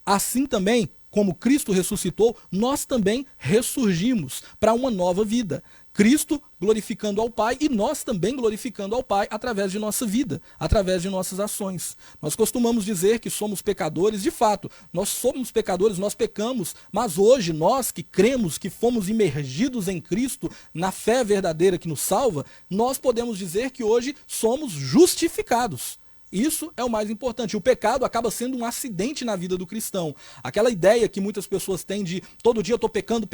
assim também, como Cristo ressuscitou, nós também ressurgimos para uma nova vida. Cristo glorificando ao Pai e nós também glorificando ao Pai através de nossa vida, através de nossas ações. Nós costumamos dizer que somos pecadores, de fato, nós somos pecadores, nós pecamos, mas hoje nós que cremos, que fomos imergidos em Cristo, na fé verdadeira que nos salva, nós podemos dizer que hoje somos justificados. Isso é o mais importante. O pecado acaba sendo um acidente na vida do cristão. Aquela ideia que muitas pessoas têm de todo dia eu estou pecando,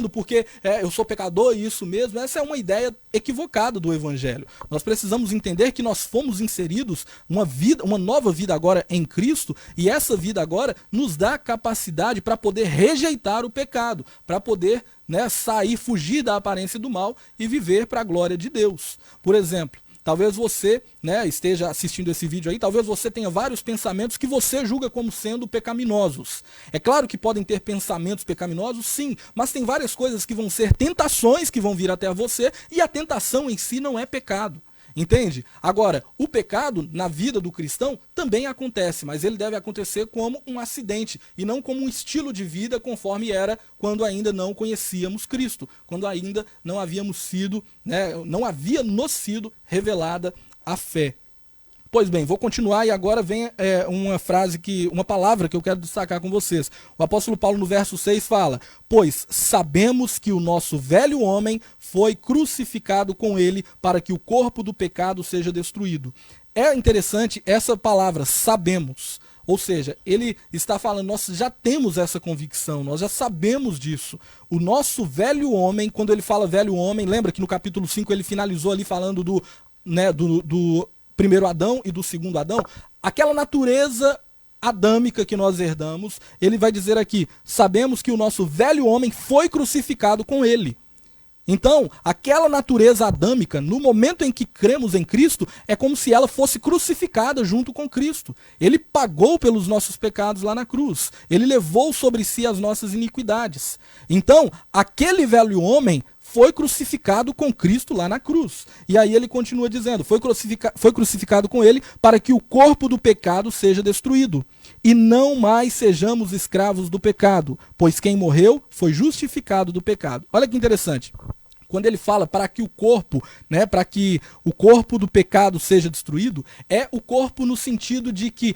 porque eu sou pecador e isso mesmo, essa é uma ideia equivocada do Evangelho. Nós precisamos entender que nós fomos inseridos uma nova vida agora em Cristo, e essa vida agora nos dá capacidade para poder rejeitar o pecado, para poder fugir da aparência do mal e viver para a glória de Deus. Por exemplo, talvez você esteja assistindo esse vídeo aí, talvez você tenha vários pensamentos que você julga como sendo pecaminosos. É claro que podem ter pensamentos pecaminosos, sim, mas tem várias coisas que vão ser tentações que vão vir até você, e a tentação em si não é pecado. Entende? Agora, o pecado na vida do cristão também acontece, mas ele deve acontecer como um acidente e não como um estilo de vida conforme era quando ainda não conhecíamos Cristo, quando ainda não havíamos sido, não havia nos sido revelada a fé. Pois bem, vou continuar e agora vem uma palavra que eu quero destacar com vocês. O apóstolo Paulo no verso 6 fala: pois sabemos que o nosso velho homem foi crucificado com ele para que o corpo do pecado seja destruído. É interessante essa palavra, sabemos. Ou seja, ele está falando, nós já temos essa convicção, nós já sabemos disso. O nosso velho homem, quando ele fala velho homem, lembra que no capítulo 5 ele finalizou ali falando do né, do primeiro Adão e do segundo Adão, aquela natureza adâmica que nós herdamos, ele vai dizer aqui, sabemos que o nosso velho homem foi crucificado com ele. Então, aquela natureza adâmica, no momento em que cremos em Cristo, é como se ela fosse crucificada junto com Cristo. Ele pagou pelos nossos pecados lá na cruz. Ele levou sobre si as nossas iniquidades. Então, aquele velho homem foi crucificado com Cristo lá na cruz. E aí ele continua dizendo, foi crucificado com ele para que o corpo do pecado seja destruído. E não mais sejamos escravos do pecado, pois quem morreu foi justificado do pecado. Olha que interessante. Quando ele fala para que o corpo, né, para que o corpo do pecado seja destruído, é o corpo no sentido de que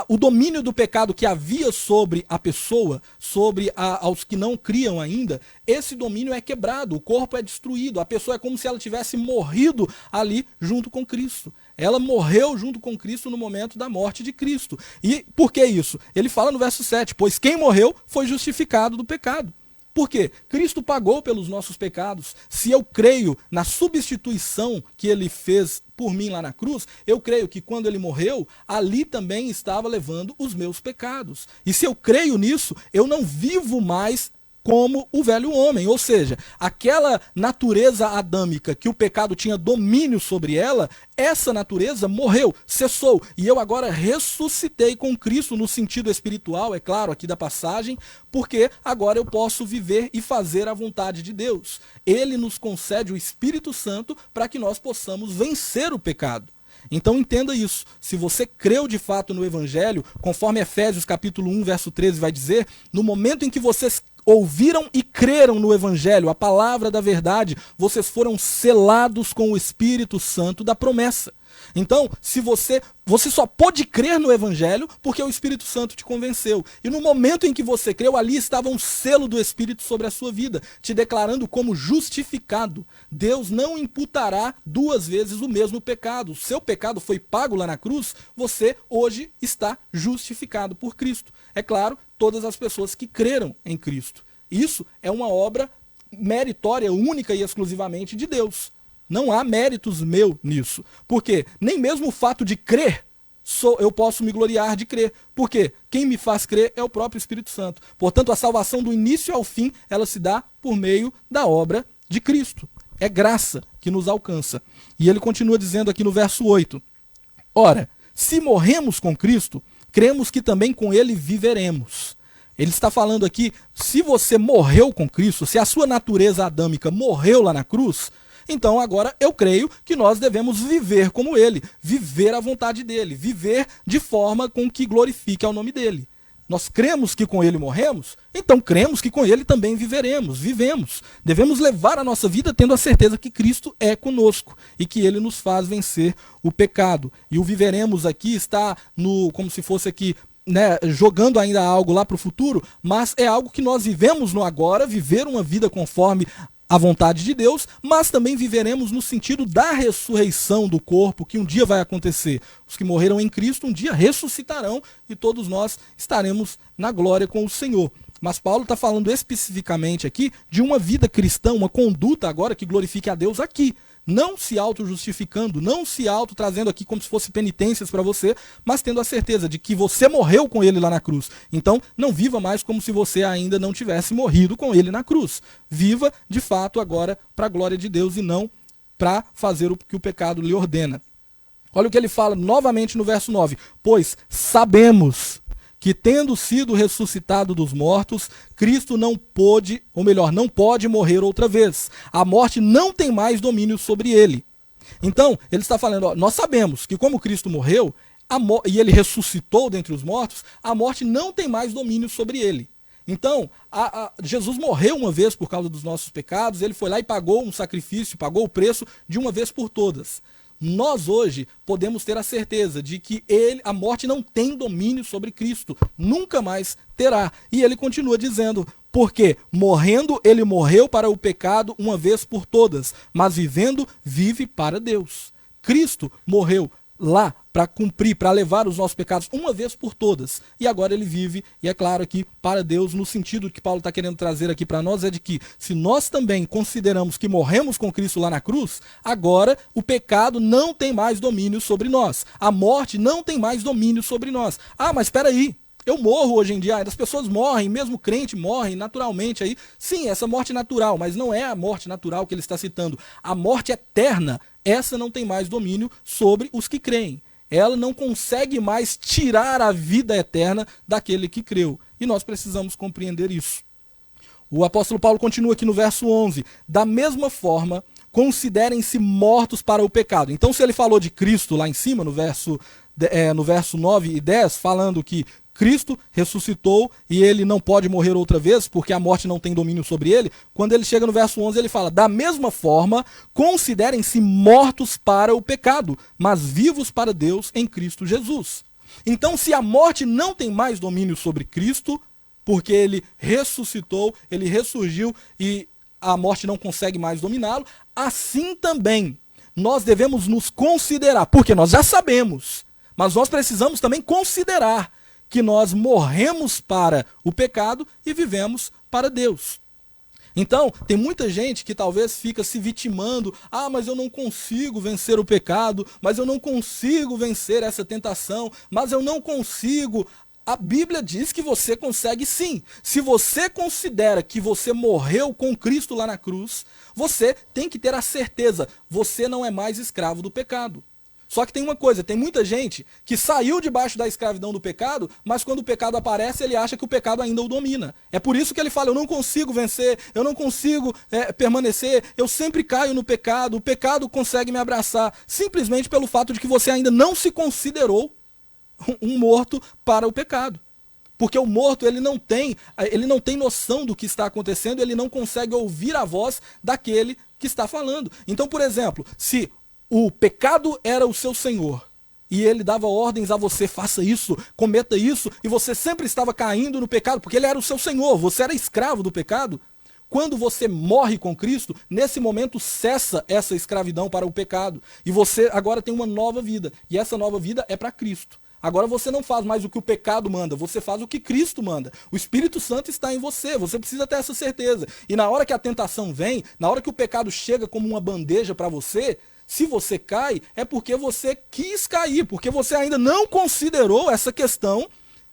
o domínio do pecado que havia sobre a pessoa, sobre aos que não criam ainda, esse domínio é quebrado, o corpo é destruído, a pessoa é como se ela tivesse morrido ali junto com Cristo. Ela morreu junto com Cristo no momento da morte de Cristo. E por que isso? Ele fala no verso 7, pois quem morreu foi justificado do pecado. Por quê? Cristo pagou pelos nossos pecados. Se eu creio na substituição que ele fez por mim lá na cruz, eu creio que quando ele morreu, ali também estava levando os meus pecados. E se eu creio nisso, eu não vivo mais como o velho homem, ou seja, aquela natureza adâmica que o pecado tinha domínio sobre ela, essa natureza morreu, cessou, e eu agora ressuscitei com Cristo no sentido espiritual, é claro, aqui da passagem, porque agora eu posso viver e fazer a vontade de Deus. Ele nos concede o Espírito Santo para que nós possamos vencer o pecado. Então entenda isso, se você creu de fato no Evangelho, conforme Efésios capítulo 1, verso 13 vai dizer, no momento em que vocês ouviram e creram no Evangelho, a palavra da verdade, vocês foram selados com o Espírito Santo da promessa. Então, se você só pode crer no Evangelho porque o Espírito Santo te convenceu. E no momento em que você creu, ali estava um selo do Espírito sobre a sua vida, te declarando como justificado. Deus não imputará duas vezes o mesmo pecado. O seu pecado foi pago lá na cruz, você hoje está justificado por Cristo. É claro, todas as pessoas que creram em Cristo. Isso é uma obra meritória, única e exclusivamente de Deus. Não há méritos meu nisso. Porque nem mesmo o fato de crer, eu posso me gloriar de crer. Porque quem me faz crer é o próprio Espírito Santo. Portanto, a salvação do início ao fim, ela se dá por meio da obra de Cristo. É graça que nos alcança. E ele continua dizendo aqui no verso 8. Ora, se morremos com Cristo, cremos que também com ele viveremos. Ele está falando aqui, se você morreu com Cristo, se a sua natureza adâmica morreu lá na cruz, então agora eu creio que nós devemos viver como ele, viver a vontade dele, viver de forma com que glorifique ao nome dele. Nós cremos que com ele morremos, então cremos que com ele também viveremos, vivemos. Devemos levar a nossa vida tendo a certeza que Cristo é conosco e que ele nos faz vencer o pecado. E o viveremos aqui está como se fosse aqui, né, jogando ainda algo lá para o futuro, mas é algo que nós vivemos no agora, viver uma vida conforme a vontade de Deus, mas também viveremos no sentido da ressurreição do corpo, que um dia vai acontecer. Os que morreram em Cristo um dia ressuscitarão e todos nós estaremos na glória com o Senhor. Mas Paulo está falando especificamente aqui de uma vida cristã, uma conduta agora que glorifique a Deus aqui. Não se auto-justificando, não se auto-trazendo aqui como se fosse penitências para você, mas tendo a certeza de que você morreu com ele lá na cruz. Então, não viva mais como se você ainda não tivesse morrido com ele na cruz. Viva, de fato, agora para a glória de Deus e não para fazer o que o pecado lhe ordena. Olha o que ele fala novamente no verso 9. Pois sabemos que tendo sido ressuscitado dos mortos, Cristo não pode morrer outra vez. A morte não tem mais domínio sobre ele. Então, ele está falando, nós sabemos que como Cristo morreu, e ele ressuscitou dentre os mortos, a morte não tem mais domínio sobre ele. Então, Jesus morreu uma vez por causa dos nossos pecados, ele foi lá e pagou um sacrifício, pagou o preço de uma vez por todas. Nós hoje podemos ter a certeza de que a morte não tem domínio sobre Cristo, nunca mais terá. E ele continua dizendo, porque morrendo ele morreu para o pecado uma vez por todas, mas vivendo vive para Deus. Cristo morreu lá para cumprir, para levar os nossos pecados uma vez por todas. E agora ele vive, e é claro aqui, para Deus, no sentido que Paulo está querendo trazer aqui para nós, é de que se nós também consideramos que morremos com Cristo lá na cruz, agora o pecado não tem mais domínio sobre nós. A morte não tem mais domínio sobre nós. Ah, mas espera aí. Eu morro hoje em dia, as pessoas morrem, mesmo crente morre naturalmente aí. Sim, essa morte natural, mas não é a morte natural que ele está citando. A morte eterna, essa não tem mais domínio sobre os que creem. Ela não consegue mais tirar a vida eterna daquele que creu. E nós precisamos compreender isso. O apóstolo Paulo continua aqui no verso 11. Da mesma forma, considerem-se mortos para o pecado. Então, se ele falou de Cristo lá em cima, no verso 9 e 10, falando que Cristo ressuscitou e ele não pode morrer outra vez, porque a morte não tem domínio sobre ele. Quando ele chega no verso 11, ele fala, da mesma forma, considerem-se mortos para o pecado, mas vivos para Deus em Cristo Jesus. Então, se a morte não tem mais domínio sobre Cristo, porque ele ressuscitou, ele ressurgiu e a morte não consegue mais dominá-lo, assim também nós devemos nos considerar, porque nós já sabemos, mas nós precisamos também considerar que nós morremos para o pecado e vivemos para Deus. Então, tem muita gente que talvez fica se vitimando, mas eu não consigo vencer o pecado, mas eu não consigo vencer essa tentação, mas eu não consigo. A Bíblia diz que você consegue sim. Se você considera que você morreu com Cristo lá na cruz, você tem que ter a certeza, você não é mais escravo do pecado. Só que tem uma coisa, tem muita gente que saiu debaixo da escravidão do pecado, mas quando o pecado aparece, ele acha que o pecado ainda o domina. É por isso que ele fala, eu não consigo vencer, eu não consigo permanecer, eu sempre caio no pecado, o pecado consegue me abraçar, simplesmente pelo fato de que você ainda não se considerou um morto para o pecado. Porque o morto, ele não tem noção do que está acontecendo, ele não consegue ouvir a voz daquele que está falando. Então, por exemplo, se o pecado era o seu senhor e ele dava ordens a você, faça isso, cometa isso, e você sempre estava caindo no pecado, porque ele era o seu senhor, você era escravo do pecado. Quando você morre com Cristo, nesse momento cessa essa escravidão para o pecado, e você agora tem uma nova vida, e essa nova vida é para Cristo. Agora você não faz mais o que o pecado manda, você faz o que Cristo manda. O Espírito Santo está em você, você precisa ter essa certeza. E na hora que a tentação vem, na hora que o pecado chega como uma bandeja para você, se você cai, é porque você quis cair, porque você ainda não considerou essa questão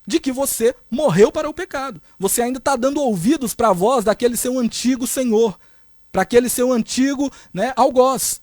de que você morreu para o pecado. Você ainda está dando ouvidos para a voz daquele seu antigo senhor, para aquele seu antigo algoz.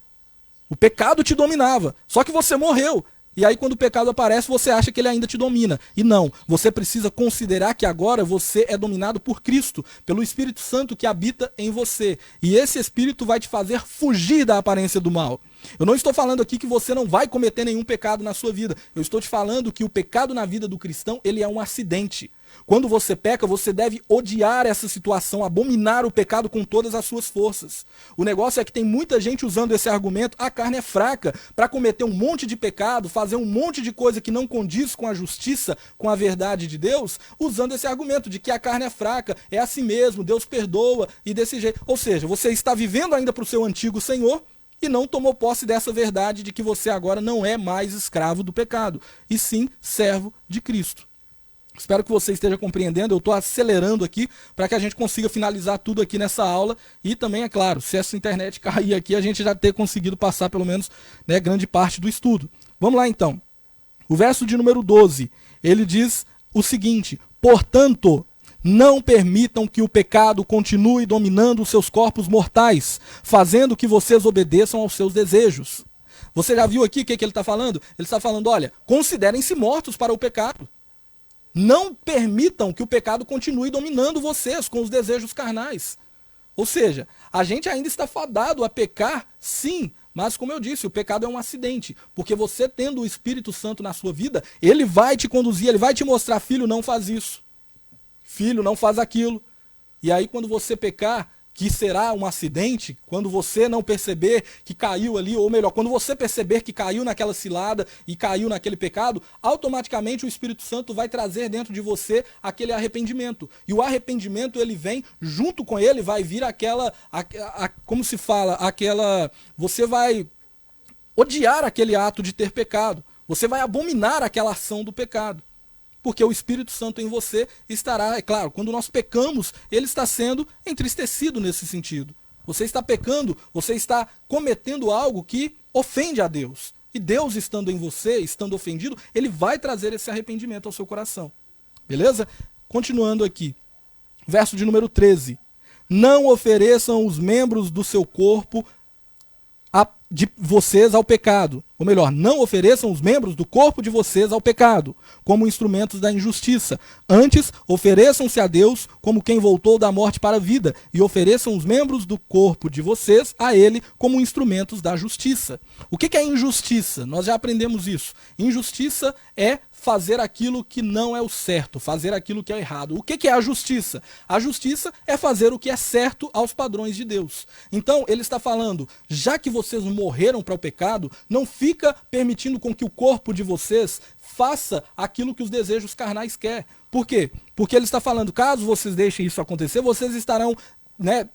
O pecado te dominava, só que você morreu. E aí quando o pecado aparece, você acha que ele ainda te domina. E não, você precisa considerar que agora você é dominado por Cristo, pelo Espírito Santo que habita em você. E esse Espírito vai te fazer fugir da aparência do mal. Eu não estou falando aqui que você não vai cometer nenhum pecado na sua vida. Eu estou te falando que o pecado na vida do cristão, ele é um acidente. Quando você peca, você deve odiar essa situação, abominar o pecado com todas as suas forças. O negócio é que tem muita gente usando esse argumento, a carne é fraca, para cometer um monte de pecado, fazer um monte de coisa que não condiz com a justiça, com a verdade de Deus, usando esse argumento de que a carne é fraca, é assim mesmo, Deus perdoa e desse jeito. Ou seja, você está vivendo ainda para o seu antigo Senhor, e não tomou posse dessa verdade de que você agora não é mais escravo do pecado, e sim servo de Cristo. Espero que você esteja compreendendo, eu estou acelerando aqui para que a gente consiga finalizar tudo aqui nessa aula e também, é claro, se essa internet cair aqui, a gente já ter conseguido passar pelo menos grande parte do estudo. Vamos lá então. O verso de número 12, ele diz o seguinte, portanto, não permitam que o pecado continue dominando os seus corpos mortais, fazendo que vocês obedeçam aos seus desejos. Você já viu aqui o que ele está falando? Ele está falando, olha, considerem-se mortos para o pecado. Não permitam que o pecado continue dominando vocês com os desejos carnais. Ou seja, a gente ainda está fadado a pecar, sim, mas como eu disse, o pecado é um acidente, porque você tendo o Espírito Santo na sua vida, ele vai te conduzir, ele vai te mostrar, filho, não faz isso. Filho, não faz aquilo. E aí quando você pecar, que será um acidente, quando você não perceber que caiu ali, ou melhor, quando você perceber que caiu naquela cilada e caiu naquele pecado, automaticamente o Espírito Santo vai trazer dentro de você aquele arrependimento. E o arrependimento, ele vem, junto com ele vai vir como se fala, você vai odiar aquele ato de ter pecado. Você vai abominar aquela ação do pecado. Porque o Espírito Santo em você estará, é claro, quando nós pecamos, ele está sendo entristecido nesse sentido. Você está pecando, você está cometendo algo que ofende a Deus. E Deus estando em você, estando ofendido, ele vai trazer esse arrependimento ao seu coração. Beleza? Continuando aqui. Verso de número 13. Não ofereçam os membros do seu corpo de vocês ao pecado. Ou melhor, não ofereçam os membros do corpo de vocês ao pecado, como instrumentos da injustiça. Antes, ofereçam-se a Deus como quem voltou da morte para a vida, e ofereçam os membros do corpo de vocês a Ele como instrumentos da justiça. O que é injustiça? Nós já aprendemos isso. Injustiça é fazer aquilo que não é o certo, fazer aquilo que é errado. O que é a justiça? A justiça é fazer o que é certo aos padrões de Deus. Então, ele está falando, já que vocês morreram para o pecado, não fica permitindo com que o corpo de vocês faça aquilo que os desejos carnais querem. Por quê? Porque ele está falando, caso vocês deixem isso acontecer, vocês estarão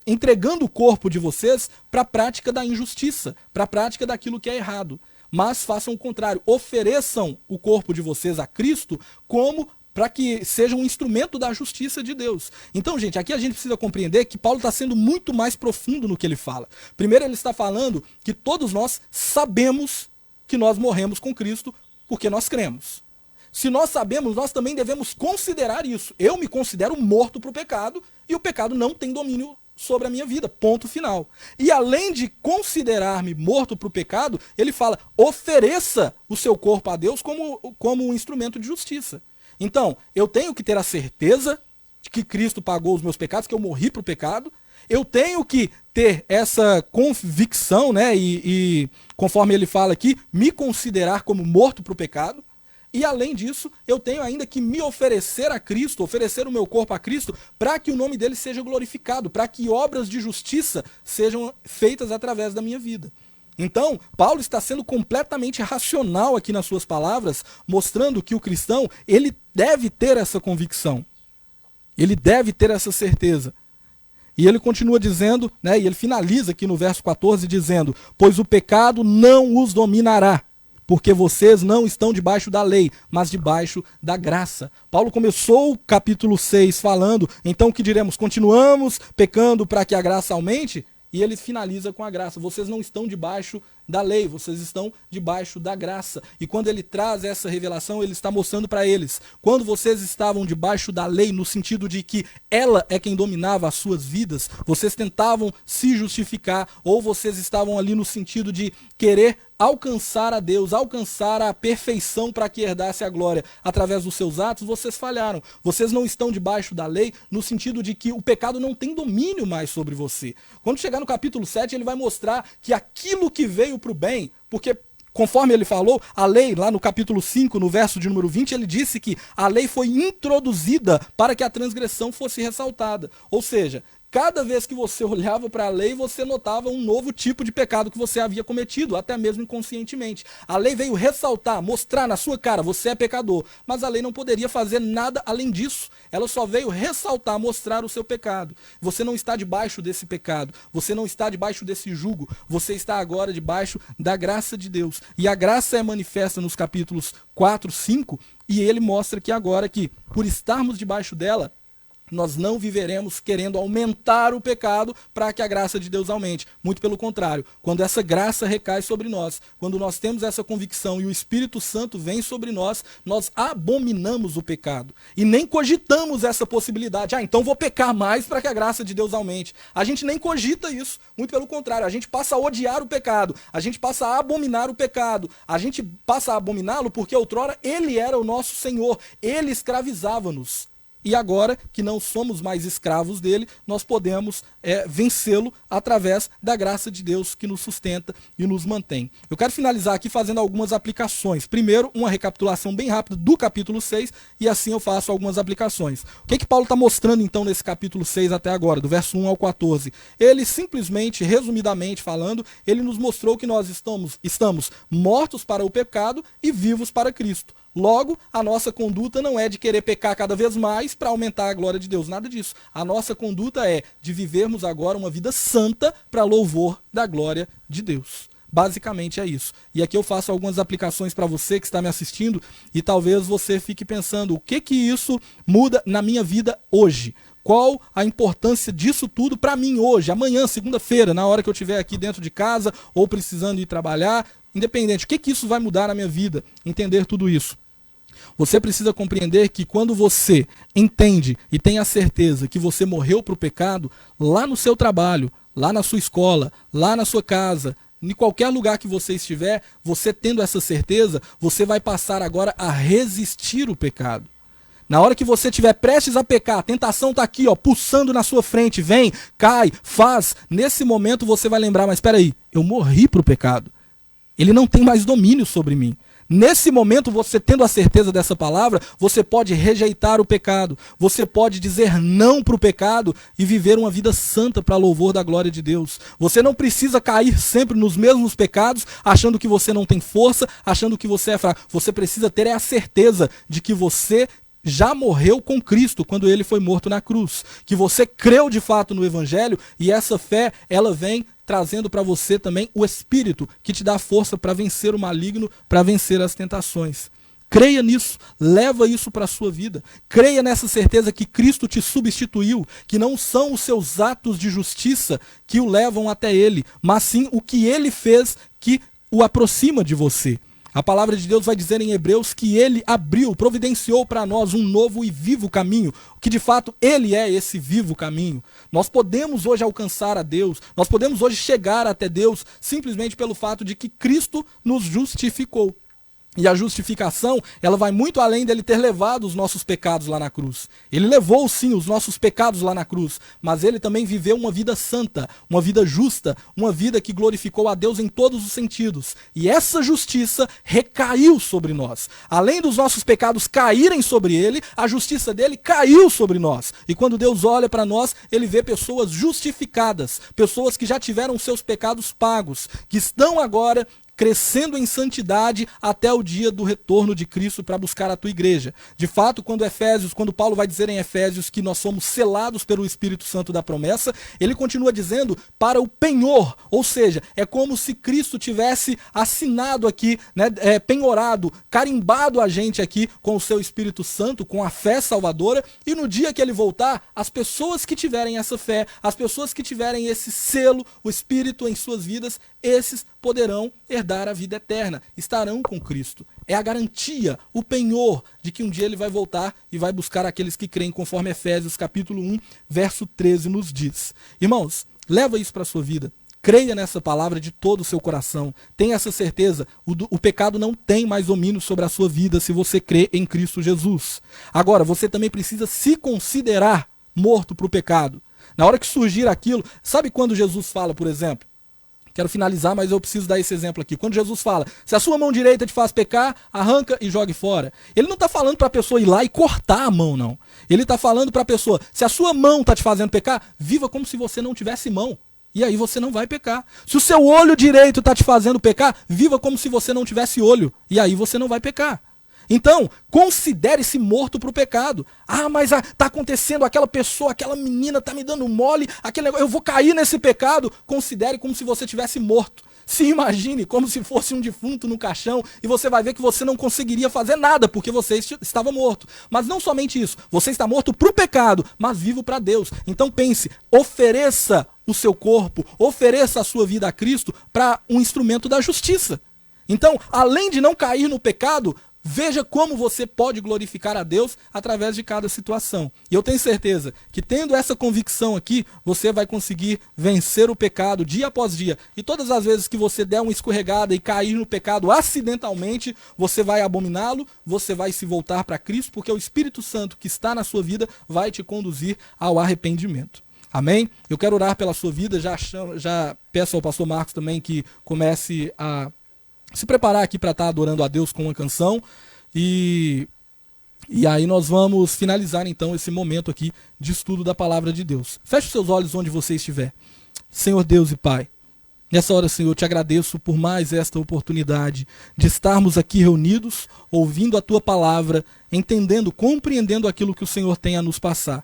entregando o corpo de vocês para a prática da injustiça, para a prática daquilo que é errado. Mas façam o contrário, ofereçam o corpo de vocês a Cristo como para que seja um instrumento da justiça de Deus. Então, gente, aqui a gente precisa compreender que Paulo está sendo muito mais profundo no que ele fala. Primeiro, ele está falando que todos nós sabemos que nós morremos com Cristo porque nós cremos. Se nós sabemos, nós também devemos considerar isso. Eu me considero morto para o pecado e o pecado não tem domínio sobre a minha vida, ponto final. E além de considerar-me morto para o pecado, ele fala, ofereça o seu corpo a Deus como um instrumento de justiça. Então, eu tenho que ter a certeza de que Cristo pagou os meus pecados, que eu morri para o pecado. Eu tenho que ter essa convicção, e conforme ele fala aqui, me considerar como morto para o pecado. E além disso, eu tenho ainda que me oferecer a Cristo, oferecer o meu corpo a Cristo, para que o nome dele seja glorificado, para que obras de justiça sejam feitas através da minha vida. Então, Paulo está sendo completamente racional aqui nas suas palavras, mostrando que o cristão, ele deve ter essa convicção. Ele deve ter essa certeza. E ele continua dizendo, e ele finaliza aqui no verso 14 dizendo, pois o pecado não os dominará, porque vocês não estão debaixo da lei, mas debaixo da graça. Paulo começou o capítulo 6 falando, então o que diremos? Continuamos pecando para que a graça aumente? E ele finaliza com a graça. Vocês não estão debaixo da lei, vocês estão debaixo da graça. E quando ele traz essa revelação, ele está mostrando para eles. Quando vocês estavam debaixo da lei, no sentido de que ela é quem dominava as suas vidas, vocês tentavam se justificar, ou vocês estavam ali no sentido de querer alcançar a Deus, alcançar a perfeição para que herdasse a glória através dos seus atos, vocês falharam. Vocês não estão debaixo da lei no sentido de que o pecado não tem domínio mais sobre você. Quando chegar no capítulo 7, ele vai mostrar que aquilo que veio para o bem, porque conforme ele falou, a lei, lá no capítulo 5, no verso de número 20, ele disse que a lei foi introduzida para que a transgressão fosse ressaltada. Ou seja, cada vez que você olhava para a lei, você notava um novo tipo de pecado que você havia cometido, até mesmo inconscientemente. A lei veio ressaltar, mostrar na sua cara, você é pecador. Mas a lei não poderia fazer nada além disso. Ela só veio ressaltar, mostrar o seu pecado. Você não está debaixo desse pecado. Você não está debaixo desse jugo. Você está agora debaixo da graça de Deus. E a graça é manifesta nos capítulos 4, 5, e ele mostra que agora que, por estarmos debaixo dela, nós não viveremos querendo aumentar o pecado para que a graça de Deus aumente. Muito pelo contrário, quando essa graça recai sobre nós, quando nós temos essa convicção e o Espírito Santo vem sobre nós, nós abominamos o pecado. E nem cogitamos essa possibilidade. Então vou pecar mais para que a graça de Deus aumente. A gente nem cogita isso. Muito pelo contrário, a gente passa a odiar o pecado. A gente passa a abominar o pecado. A gente passa a abominá-lo porque outrora ele era o nosso Senhor. Ele escravizava-nos. E agora que não somos mais escravos dele, nós podemos vencê-lo através da graça de Deus que nos sustenta e nos mantém. Eu quero finalizar aqui fazendo algumas aplicações. Primeiro, uma recapitulação bem rápida do capítulo 6, e assim eu faço algumas aplicações. O que Paulo está mostrando então nesse capítulo 6 até agora, do verso 1 ao 14? Ele simplesmente, resumidamente falando, ele nos mostrou que nós estamos mortos para o pecado e vivos para Cristo. Logo, a nossa conduta não é de querer pecar cada vez mais para aumentar a glória de Deus, nada disso. A nossa conduta é de vivermos agora uma vida santa para louvor da glória de Deus. Basicamente é isso. E aqui eu faço algumas aplicações para você que está me assistindo e talvez você fique pensando, o que isso muda na minha vida hoje? Qual a importância disso tudo para mim hoje, amanhã, segunda-feira, na hora que eu estiver aqui dentro de casa ou precisando ir trabalhar, independente, o que isso vai mudar na minha vida? Entender tudo isso. Você precisa compreender que quando você entende e tem a certeza que você morreu para o pecado, lá no seu trabalho, lá na sua escola, lá na sua casa, em qualquer lugar que você estiver, você tendo essa certeza, você vai passar agora a resistir o pecado. Na hora que você estiver prestes a pecar, a tentação está aqui, pulsando na sua frente, vem, cai, faz. Nesse momento você vai lembrar, mas espera aí, eu morri para o pecado. Ele não tem mais domínio sobre mim. Nesse momento, você tendo a certeza dessa palavra, você pode rejeitar o pecado. Você pode dizer não para o pecado e viver uma vida santa para louvor da glória de Deus. Você não precisa cair sempre nos mesmos pecados, achando que você não tem força, achando que você é fraco. Você precisa ter a certeza de que você já morreu com Cristo quando ele foi morto na cruz. Que você creu de fato no Evangelho e essa fé, ela vem trazendo para você também o Espírito que te dá força para vencer o maligno, para vencer as tentações. Creia nisso, leva isso para a sua vida. Creia nessa certeza que Cristo te substituiu, que não são os seus atos de justiça que o levam até ele, mas sim o que ele fez que o aproxima de você. A palavra de Deus vai dizer em Hebreus que ele abriu, providenciou para nós um novo e vivo caminho, que de fato ele é esse vivo caminho. Nós podemos hoje alcançar a Deus, nós podemos hoje chegar até Deus simplesmente pelo fato de que Cristo nos justificou. E a justificação, ela vai muito além dele ter levado os nossos pecados lá na cruz. Ele levou sim os nossos pecados lá na cruz, mas ele também viveu uma vida santa, uma vida justa, uma vida que glorificou a Deus em todos os sentidos. E essa justiça recaiu sobre nós. Além dos nossos pecados caírem sobre ele, a justiça dele caiu sobre nós. E quando Deus olha para nós, ele vê pessoas justificadas, pessoas que já tiveram seus pecados pagos, que estão agora crescendo em santidade até o dia do retorno de Cristo para buscar a tua igreja. De fato, quando Paulo vai dizer em Efésios que nós somos selados pelo Espírito Santo da promessa, ele continua dizendo para o penhor, ou seja, é como se Cristo tivesse assinado aqui, penhorado, carimbado a gente aqui com o seu Espírito Santo, com a fé salvadora, e no dia que ele voltar, as pessoas que tiverem essa fé, as pessoas que tiverem esse selo, o Espírito em suas vidas, esses poderão herdar a vida eterna, estarão com Cristo. É a garantia, o penhor de que um dia ele vai voltar e vai buscar aqueles que creem, conforme Efésios capítulo 1, verso 13 nos diz. Irmãos, leva isso para a sua vida. Creia nessa palavra de todo o seu coração. Tenha essa certeza, o pecado não tem mais domínio sobre a sua vida se você crê em Cristo Jesus. Agora, você também precisa se considerar morto para o pecado. Na hora que surgir aquilo, sabe quando Jesus fala, por exemplo? Quero finalizar, mas eu preciso dar esse exemplo aqui. Quando Jesus fala, se a sua mão direita te faz pecar, arranca e jogue fora. Ele não está falando para a pessoa ir lá e cortar a mão, não. Ele está falando para a pessoa, se a sua mão está te fazendo pecar, viva como se você não tivesse mão. E aí você não vai pecar. Se o seu olho direito está te fazendo pecar, viva como se você não tivesse olho. E aí você não vai pecar. Então, considere-se morto para o pecado. Ah, mas está acontecendo, aquela pessoa, aquela menina está me dando mole, aquele negócio, eu vou cair nesse pecado. Considere como se você tivesse morto. Se imagine como se fosse um defunto no caixão e você vai ver que você não conseguiria fazer nada porque você estava morto. Mas não somente isso, você está morto para o pecado, mas vivo para Deus. Então pense, ofereça o seu corpo, ofereça a sua vida a Cristo para um instrumento da justiça. Então, além de não cair no pecado, veja como você pode glorificar a Deus através de cada situação. E eu tenho certeza que tendo essa convicção aqui, você vai conseguir vencer o pecado dia após dia. E todas as vezes que você der uma escorregada e cair no pecado acidentalmente, você vai abominá-lo, você vai se voltar para Cristo, porque o Espírito Santo que está na sua vida vai te conduzir ao arrependimento. Amém? Eu quero orar pela sua vida, já peço ao pastor Marcos também que comece a se preparar aqui para estar adorando a Deus com uma canção e aí nós vamos finalizar então esse momento aqui de estudo da palavra de Deus. Feche os seus olhos onde você estiver. Senhor Deus e Pai, nessa hora, Senhor, eu te agradeço por mais esta oportunidade de estarmos aqui reunidos, ouvindo a Tua palavra, entendendo, compreendendo aquilo que o Senhor tem a nos passar.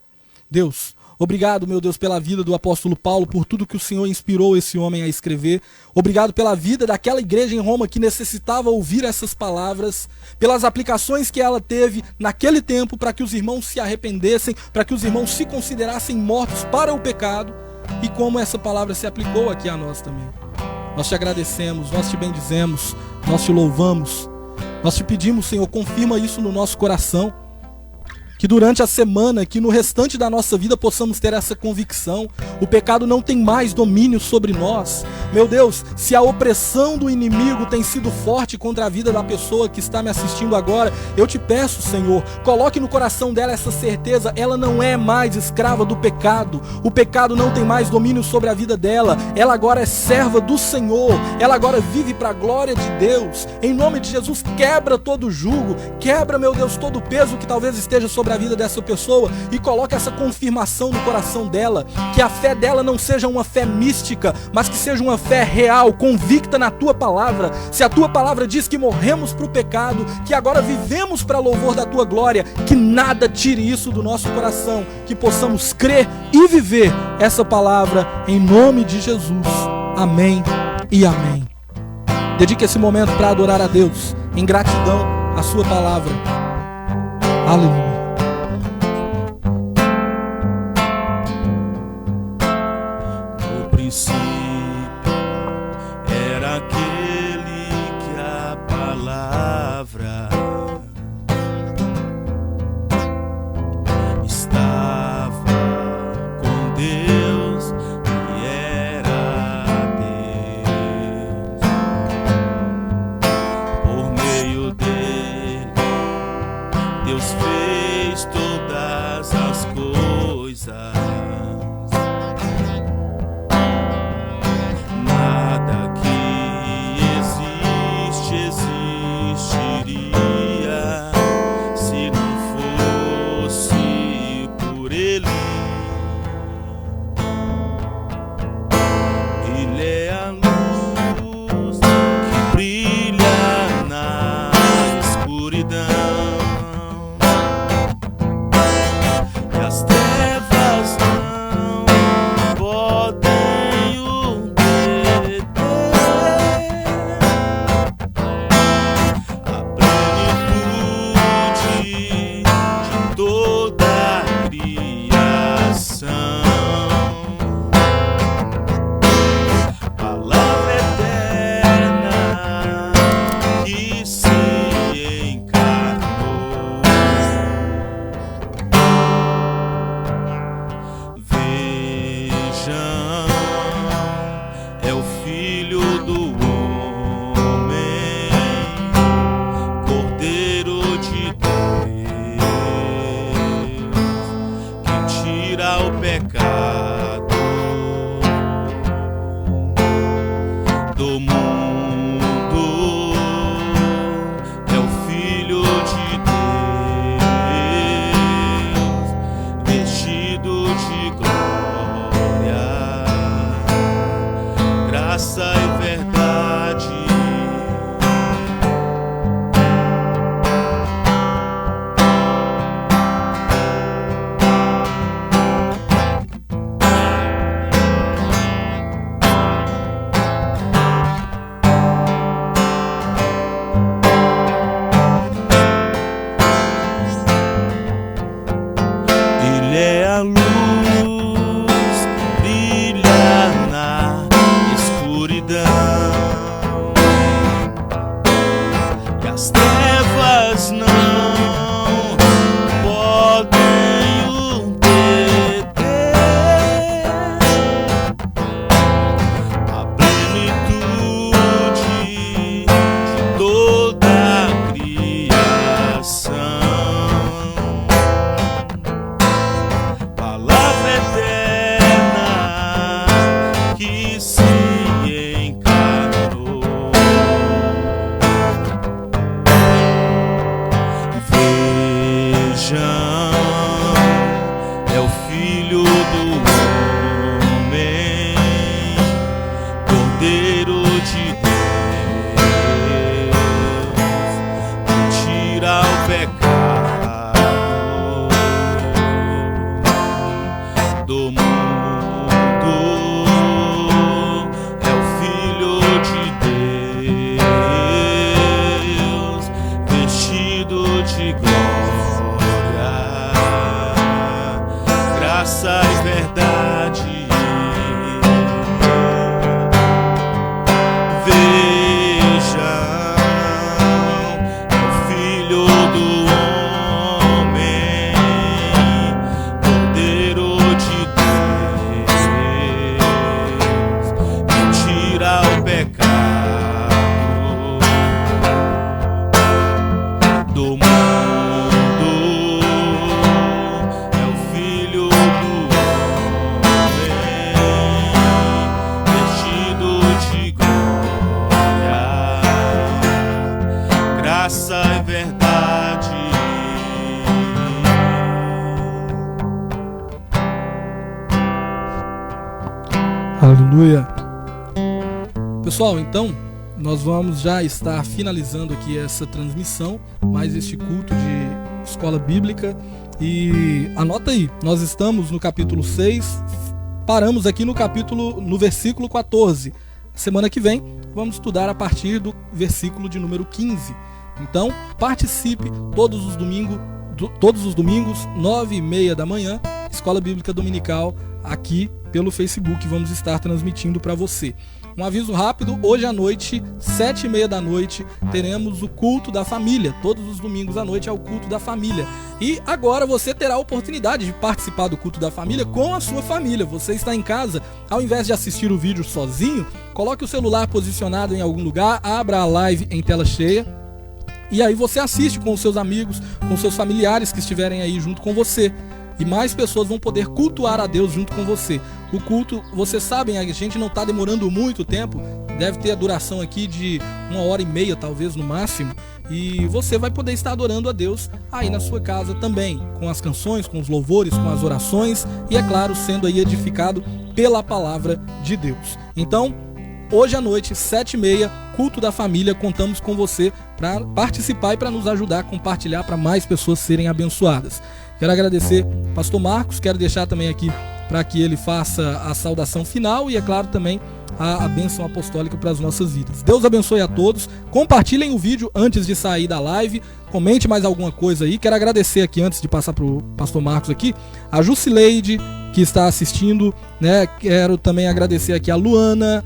Deus, Obrigado, meu Deus, pela vida do apóstolo Paulo, por tudo que o Senhor inspirou esse homem a escrever. Obrigado pela vida daquela igreja em Roma que necessitava ouvir essas palavras, pelas aplicações que ela teve naquele tempo para que os irmãos se arrependessem, para que os irmãos se considerassem mortos para o pecado, e como essa palavra se aplicou aqui a nós também. Nós te agradecemos, nós te bendizemos, nós te louvamos. Nós te pedimos, Senhor, confirma isso no nosso coração. Que durante a semana, que no restante da nossa vida possamos ter essa convicção. O pecado não tem mais domínio sobre nós. Meu Deus, se a opressão do inimigo tem sido forte contra a vida da pessoa que está me assistindo agora, eu te peço, Senhor, coloque no coração dela essa certeza. Ela não é mais escrava do pecado. O pecado não tem mais domínio sobre a vida dela. Ela agora é serva do Senhor. Ela agora vive para a glória de Deus. Em nome de Jesus, quebra todo o jugo. Quebra, meu Deus, todo o peso que talvez esteja sobre a vida dessa pessoa e coloca essa confirmação no coração dela, que a fé dela não seja uma fé mística, mas que seja uma fé real, convicta na tua palavra. Se a tua palavra diz que morremos para o pecado, que agora vivemos para louvor da tua glória, que nada tire isso do nosso coração, que possamos crer e viver essa palavra em nome de Jesus. Amém e amém. Dedique esse momento para adorar a Deus em gratidão à sua palavra. Aleluia. Era aquele que a palavra estava com Deus e era Deus. Por meio dele, Deus fez todas as coisas. Luz brilha na escuridão. é o Filho de Deus, vestido de glória, graça e verdade. Aleluia. Pessoal, então nós vamos já estar finalizando aqui essa transmissão, mais este culto de escola bíblica. E anota aí, nós estamos no capítulo 6, paramos aqui no versículo 14. Semana que vem vamos estudar a partir do versículo de número 15. Então participe todos os domingos, 9h30 da manhã, Escola Bíblica Dominical, aqui pelo Facebook, vamos estar transmitindo para você. Um aviso rápido, hoje à noite, 7h30 da noite, teremos o culto da família. Todos os domingos à noite é o culto da família. E agora você terá a oportunidade de participar do culto da família com a sua família. Você está em casa, ao invés de assistir o vídeo sozinho, coloque o celular posicionado em algum lugar, abra a live em tela cheia, e aí você assiste com os seus amigos, com seus familiares que estiverem aí junto com você. E mais pessoas vão poder cultuar a Deus junto com você. O culto, vocês sabem, a gente não está demorando muito tempo. Deve ter a duração aqui de 1h30, talvez, no máximo. E você vai poder estar adorando a Deus aí na sua casa também. Com as canções, com os louvores, com as orações. E, é claro, sendo aí edificado pela palavra de Deus. Então, hoje à noite, 7h30, culto da família. Contamos com você para participar e para nos ajudar a compartilhar para mais pessoas serem abençoadas. Quero agradecer ao pastor Marcos, quero deixar também aqui para que ele faça a saudação final e, é claro, também a bênção apostólica para as nossas vidas. Deus abençoe a todos, compartilhem o vídeo antes de sair da live, comente mais alguma coisa aí. Quero agradecer aqui, antes de passar para o pastor Marcos aqui, a Jusileide, que está assistindo, né? Quero também agradecer aqui a Luana,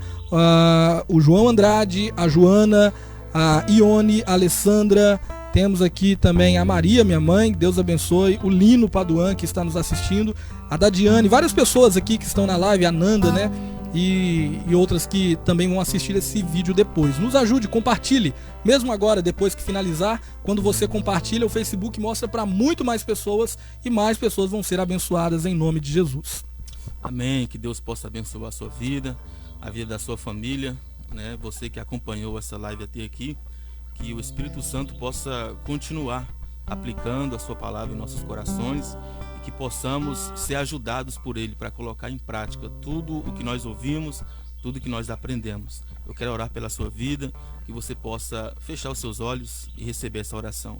o João Andrade, a Joana, a Ione, a Alessandra. Temos aqui também a Maria, minha mãe, Deus abençoe, o Lino Paduan, que está nos assistindo, a Dadiane, várias pessoas aqui que estão na live, a Nanda, né? E outras que também vão assistir esse vídeo depois. Nos ajude, compartilhe, mesmo agora, depois que finalizar, quando você compartilha, o Facebook mostra para muito mais pessoas e mais pessoas vão ser abençoadas em nome de Jesus. Amém, que Deus possa abençoar a sua vida, a vida da sua família, né? Você que acompanhou essa live até aqui. Que o Espírito Santo possa continuar aplicando a sua palavra em nossos corações e que possamos ser ajudados por Ele para colocar em prática tudo o que nós ouvimos, tudo o que nós aprendemos. Eu quero orar pela sua vida, que você possa fechar os seus olhos e receber essa oração.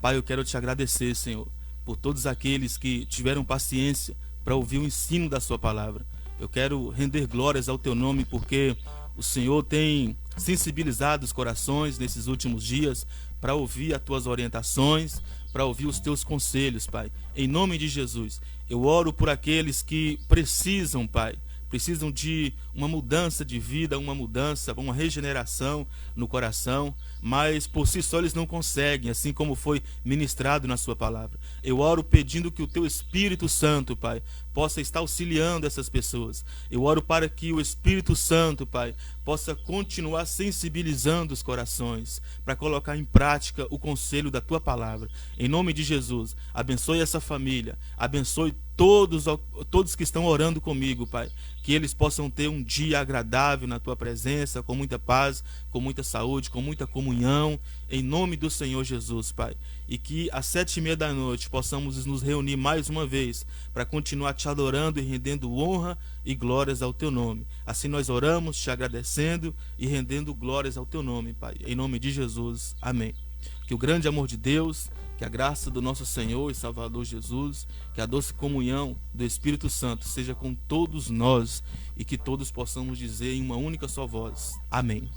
Pai, eu quero te agradecer, Senhor, por todos aqueles que tiveram paciência para ouvir o ensino da sua palavra. Eu quero render glórias ao teu nome, porque o Senhor tem sensibilizado os corações nesses últimos dias para ouvir as tuas orientações, para ouvir os teus conselhos, Pai. Em nome de Jesus, eu oro por aqueles que precisam, Pai, precisam de uma mudança de vida, uma mudança, uma regeneração no coração, mas por si só eles não conseguem, assim como foi ministrado na sua palavra. Eu oro pedindo que o teu Espírito Santo, Pai, possa estar auxiliando essas pessoas. Eu oro para que o Espírito Santo, Pai, possa continuar sensibilizando os corações para colocar em prática o conselho da tua palavra. Em nome de Jesus, abençoe essa família, abençoe todos que estão orando comigo, Pai, que eles possam ter um dia agradável na tua presença, com muita paz, com muita saúde, com muita comunhão, em nome do Senhor Jesus, Pai. E que às 7h30 da noite possamos nos reunir mais uma vez para continuar te adorando e rendendo honra e glórias ao teu nome. Assim nós oramos, te agradecendo e rendendo glórias ao teu nome, Pai. Em nome de Jesus, amém. Que o grande amor de Deus, que Que a graça do nosso Senhor e Salvador Jesus, que a doce comunhão do Espírito Santo seja com todos nós e que todos possamos dizer em uma única só voz: amém.